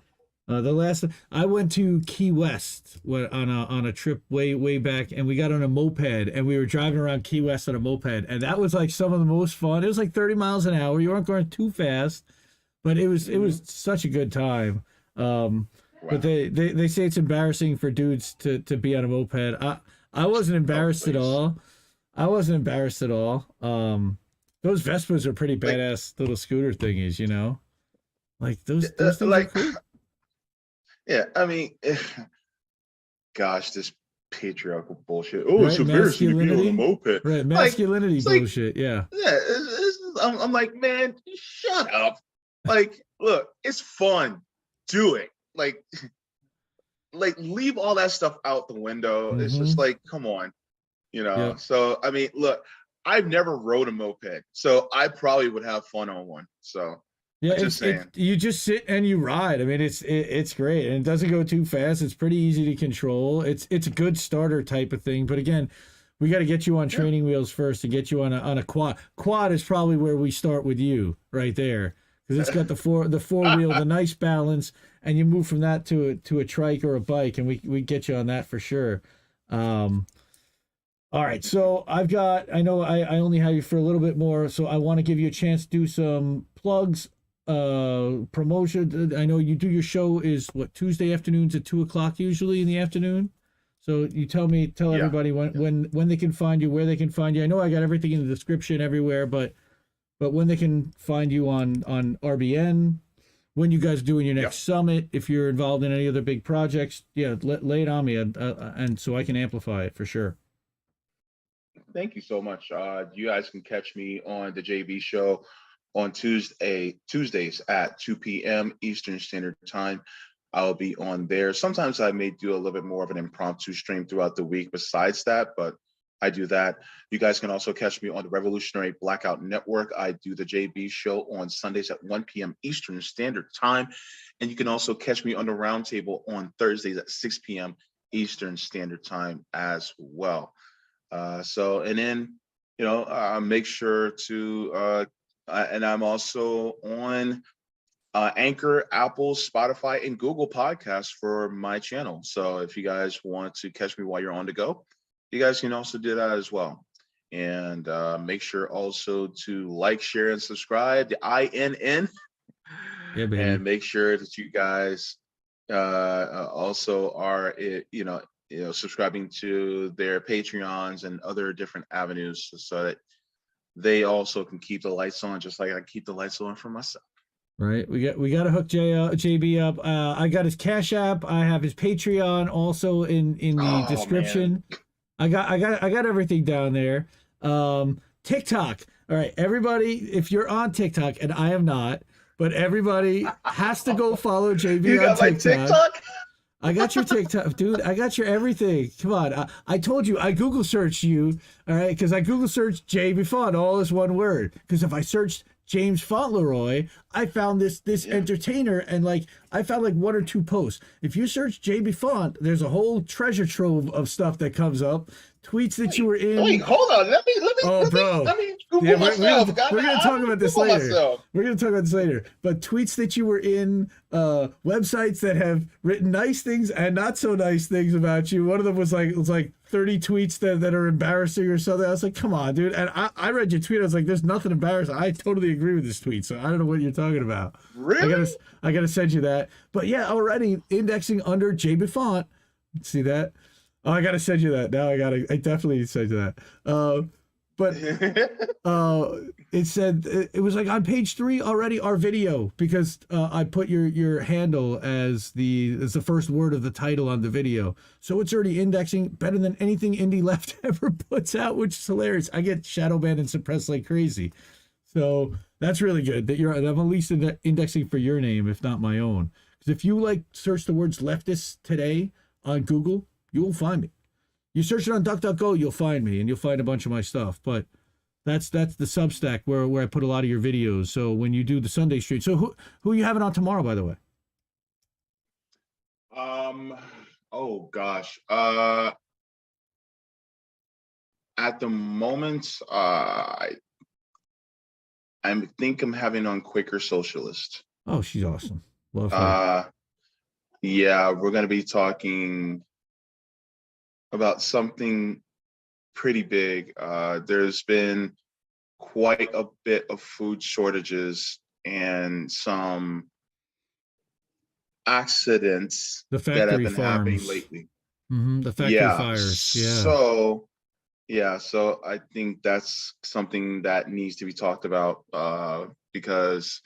The last I went to Key West on a trip way back, and we got on a moped, and we were driving around Key West on a moped, and that was like some of the most fun. It was like 30 miles an hour. You weren't going too fast, but it was such a good time. Wow. But they say it's embarrassing for dudes to be on a moped. I wasn't embarrassed at please. all. I wasn't embarrassed at all. Those Vespas are pretty Like- badass little scooter thingies, you know? Like those things like, are cool. yeah, I mean, gosh, this patriarchal bullshit. Oh, it's Right, embarrassing to be on a masculinity. moped. Right, masculinity it's like- bullshit, yeah. Yeah, I'm like, man, shut up. Like, look, it's fun. Do it. Like leave all that stuff out the window. It's just like, come on, you know. Yeah. So I mean, look, I've never rode a moped, so I probably would have fun on one. So Yeah, just saying. you just sit and you ride. I mean, it's great, and it doesn't go too fast. It's pretty easy to control. It's a good starter type of thing. But again, we got to get you on training wheels first to get you on a quad. Quad is probably where we start with you right there, because it's got the four wheel, the nice balance, and you move from that to a trike or a bike, and we get you on that for sure. All right, so I know I only have you for a little bit more, so I want to give you a chance to do some plugs, promotion. I know you do your show is what, Tuesday afternoons at 2:00 usually in the afternoon. So you tell everybody when they can find you, where they can find you. I know I got everything in the description everywhere, but when they can find you on RBN, when you guys doing your next summit, if you're involved in any other big projects, lay it on me, and so I can amplify it for sure. Thank you so much. You guys can catch me on the JB Show on Tuesdays at 2 p.m. Eastern Standard Time. I'll be on there. Sometimes I may do a little bit more of an impromptu stream throughout the week besides that, but I do that. You guys can also catch me on the Revolutionary Blackout Network. I do the JB Show on Sundays at 1 p.m. Eastern Standard Time. And you can also catch me on the Roundtable on Thursdays at 6 p.m. Eastern Standard Time as well. And then, make sure to, and I'm also on Anchor, Apple, Spotify, and Google Podcasts for my channel. So if you guys want to catch me while you're on the go, you guys can also do that as well. And make sure also to like, share, and subscribe, the INN. Yeah, baby. And make sure that you guys also are, subscribing to their Patreons and other different avenues so that they also can keep the lights on, just like I keep the lights on for myself. Right, we got to hook JB up. I got his Cash App. I have his Patreon also in the description. Man. I got everything down there. TikTok. All right, everybody, if you're on TikTok, and I am not, but everybody has to go follow JB you on got my TikTok? I got your TikTok, dude. I got your everything. Come on. I told you, I Google searched you, all right? Because I Google searched Jay Befaunt, all as one word. Because if I searched James Fauntleroy, I found this entertainer, and I found one or two posts. If you search Jay Befaunt, there's a whole treasure trove of stuff that comes up. Tweets that you were in. Wait, hold on. Let me Google myself. We're gonna talk about this later. We're gonna talk about this later. But tweets that you were in, websites that have written nice things and not so nice things about you. One of them was like 30 tweets that are embarrassing or something. I was like, come on, dude. And I read your tweet. I was like, there's nothing embarrassing. I totally agree with this tweet. So I don't know what you're talking about. Really? I gotta send you that. But yeah, already indexing under Jay Befaunt. See that? Oh, I gotta send you that. Now I definitely send you that. But it said it was on page 3 already, our video, because I put your handle as the first word of the title on the video, so it's already indexing better than anything Indie Left ever puts out, which is hilarious. I get shadow banned and suppressed like crazy, so that's really good that I'm at least indexing for your name, if not my own. Because if you search the words leftist today on Google, you will find me. You search it on DuckDuckGo, you'll find me, and you'll find a bunch of my stuff. But that's the Substack where I put a lot of your videos. So when you do the Sunday stream, so who are you having on tomorrow, by the way? Oh gosh. At the moment, I think I'm having on Quaker Socialist. Oh, she's awesome. Love her. Yeah, we're going to be talking about something pretty big. There's been quite a bit of food shortages and some accidents The that have factory been happening farms. lately. The factory fires. Yeah. So I think that's something that needs to be talked about because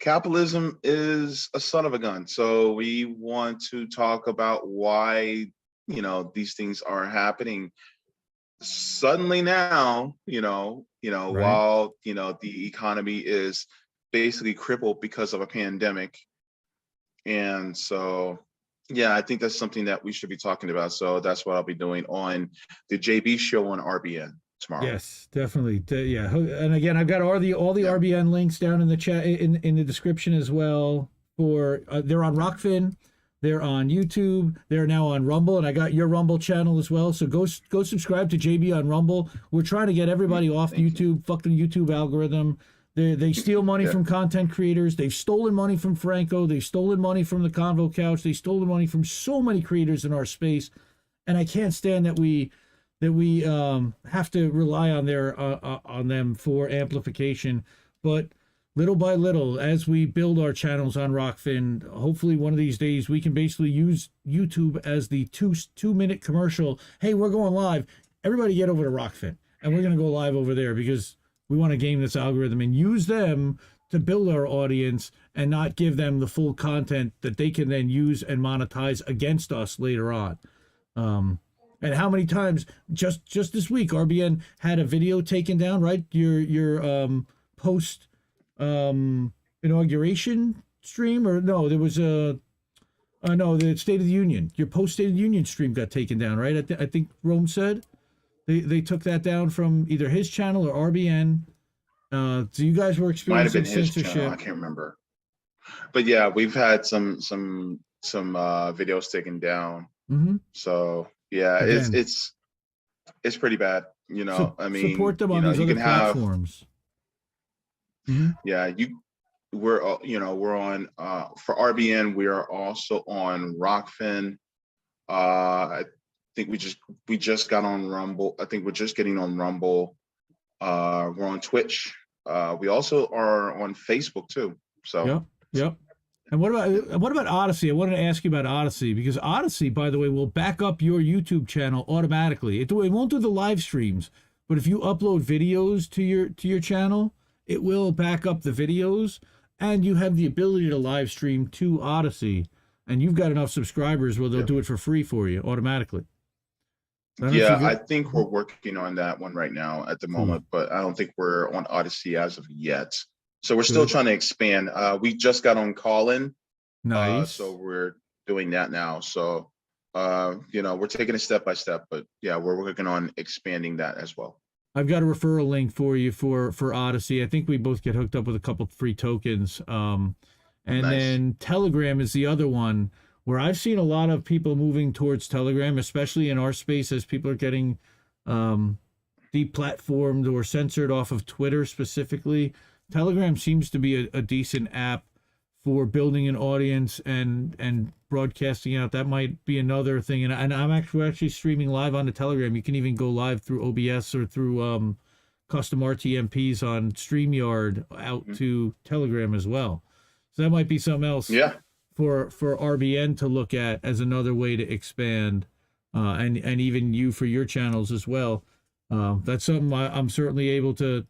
capitalism is a son of a gun. So we want to talk about why, these things are happening suddenly now, Right. while, the economy is basically crippled because of a pandemic. And so, yeah, I think that's something that we should be talking about. So that's what I'll be doing on the JB show on RBN tomorrow. Yes, definitely. Yeah, and again, I've got all the RBN links down in the chat in the description as well. For they're on Rockfin, they're on YouTube, they're now on Rumble, and I got your Rumble channel as well. So go subscribe to JB on Rumble. We're trying to get everybody off YouTube. Fuck the YouTube algorithm. They steal money from content creators. They've stolen money from Franco. They've stolen money from the Convo Couch. They've stolen money from so many creators in our space, and I can't stand that we have to rely on them for amplification. But little by little, as we build our channels on Rockfin, hopefully one of these days we can basically use YouTube as the two-minute commercial. Hey, we're going live. Everybody get over to Rockfin, and we're going to go live over there because we want to game this algorithm and use them to build our audience and not give them the full content that they can then use and monetize against us later on. And how many times just this week RBN had a video taken down, right? Your post inauguration stream, or no, there was the State of the Union. Your post State of the Union stream got taken down, right? I think Rome said they took that down from either his channel or RBN. So you guys were experiencing censorship. Channel, I can't remember, but yeah, we've had some videos taken down. Mm-hmm. So yeah, again, it's pretty bad. I mean, support them on these other platforms. Yeah, we're on for RBN. We are also on Rockfin. I think we just got on Rumble. I think we're just getting on Rumble. We're on Twitch. We also are on Facebook too. So yep. And what about Odyssey? I wanted to ask you about Odyssey, because Odyssey, by the way, will back up your YouTube channel automatically. It won't do the live streams, but if you upload videos to your channel, it will back up the videos, and you have the ability to live stream to Odyssey. And you've got enough subscribers where they'll do it for free for you automatically. I think we're working on that one right now at the moment, but I don't think we're on Odyssey as of yet. So we're still trying to expand. We just got on Callin. Nice. So we're doing that now. So, we're taking it step by step, but yeah, we're working on expanding that as well. I've got a referral link for you for Odyssey. I think we both get hooked up with a couple free tokens. And nice. Then Telegram is the other one where I've seen a lot of people moving towards Telegram, especially in our space, as people are getting deplatformed or censored off of Twitter specifically. Telegram seems to be a decent app for building an audience and broadcasting out. That might be another thing. And I'm actually streaming live on the Telegram. You can even go live through OBS or through custom RTMPs on StreamYard out to Telegram as well. So that might be something else for RBN to look at as another way to expand, and even you for your channels as well. That's something I'm certainly able to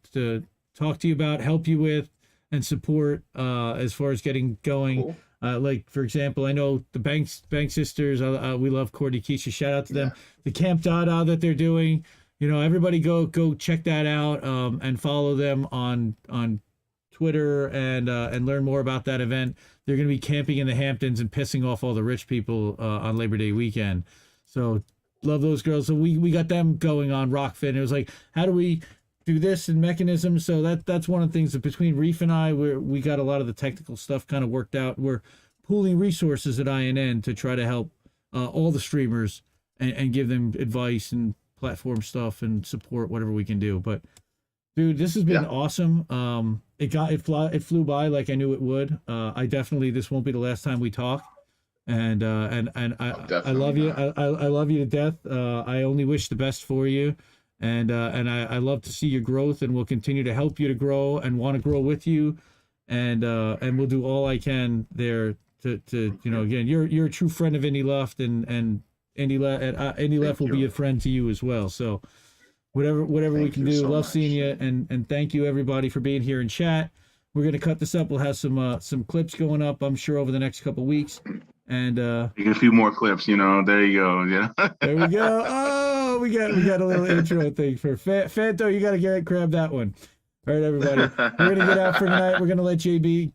talk to you about, help you with, and support as far as getting going. Cool. Like, for example, I know the Bank Sisters, we love Courtney Keisha, shout out to them. The Camp Dada that they're doing, everybody go check that out, and follow them on Twitter and learn more about that event. They're going to be camping in the Hamptons and pissing off all the rich people on Labor Day weekend. So love those girls. So we got them going on Rockfin. It was like, how do we do this and mechanisms? So that's one of the things that between Reef and I, we got a lot of the technical stuff kind of worked out. We're pooling resources at INN to try to help all the streamers and give them advice and platform stuff and support whatever we can do. But dude, this has been awesome. It flew by like I knew it would. I definitely, this won't be the last time we talk. And I love you. I love you to death. I only wish the best for you. And I love to see your growth, and we'll continue to help you to grow and want to grow with you. And we'll do all I can there to again, you're a true friend of Indie Left, and Indie Left will be a friend to you as well. So whatever we can do, love seeing you, and thank you everybody for being here in chat. We're gonna cut this up. We'll have some clips going up, I'm sure, over the next couple of weeks. And a few more clips, there you go. Yeah. There we go. Oh, we got a little intro thing for Fanto. You gotta grab that one. All right, everybody. We're gonna get out for tonight. We're gonna let JB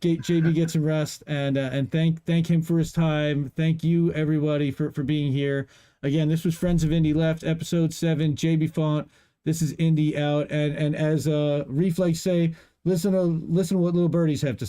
get some rest, and thank him for his time. Thank you everybody for being here. Again, this was Friends of Indie Left, episode 7. Jay Befaunt. This is Indie out, and as Reflex say, listen to what little birdies have to say.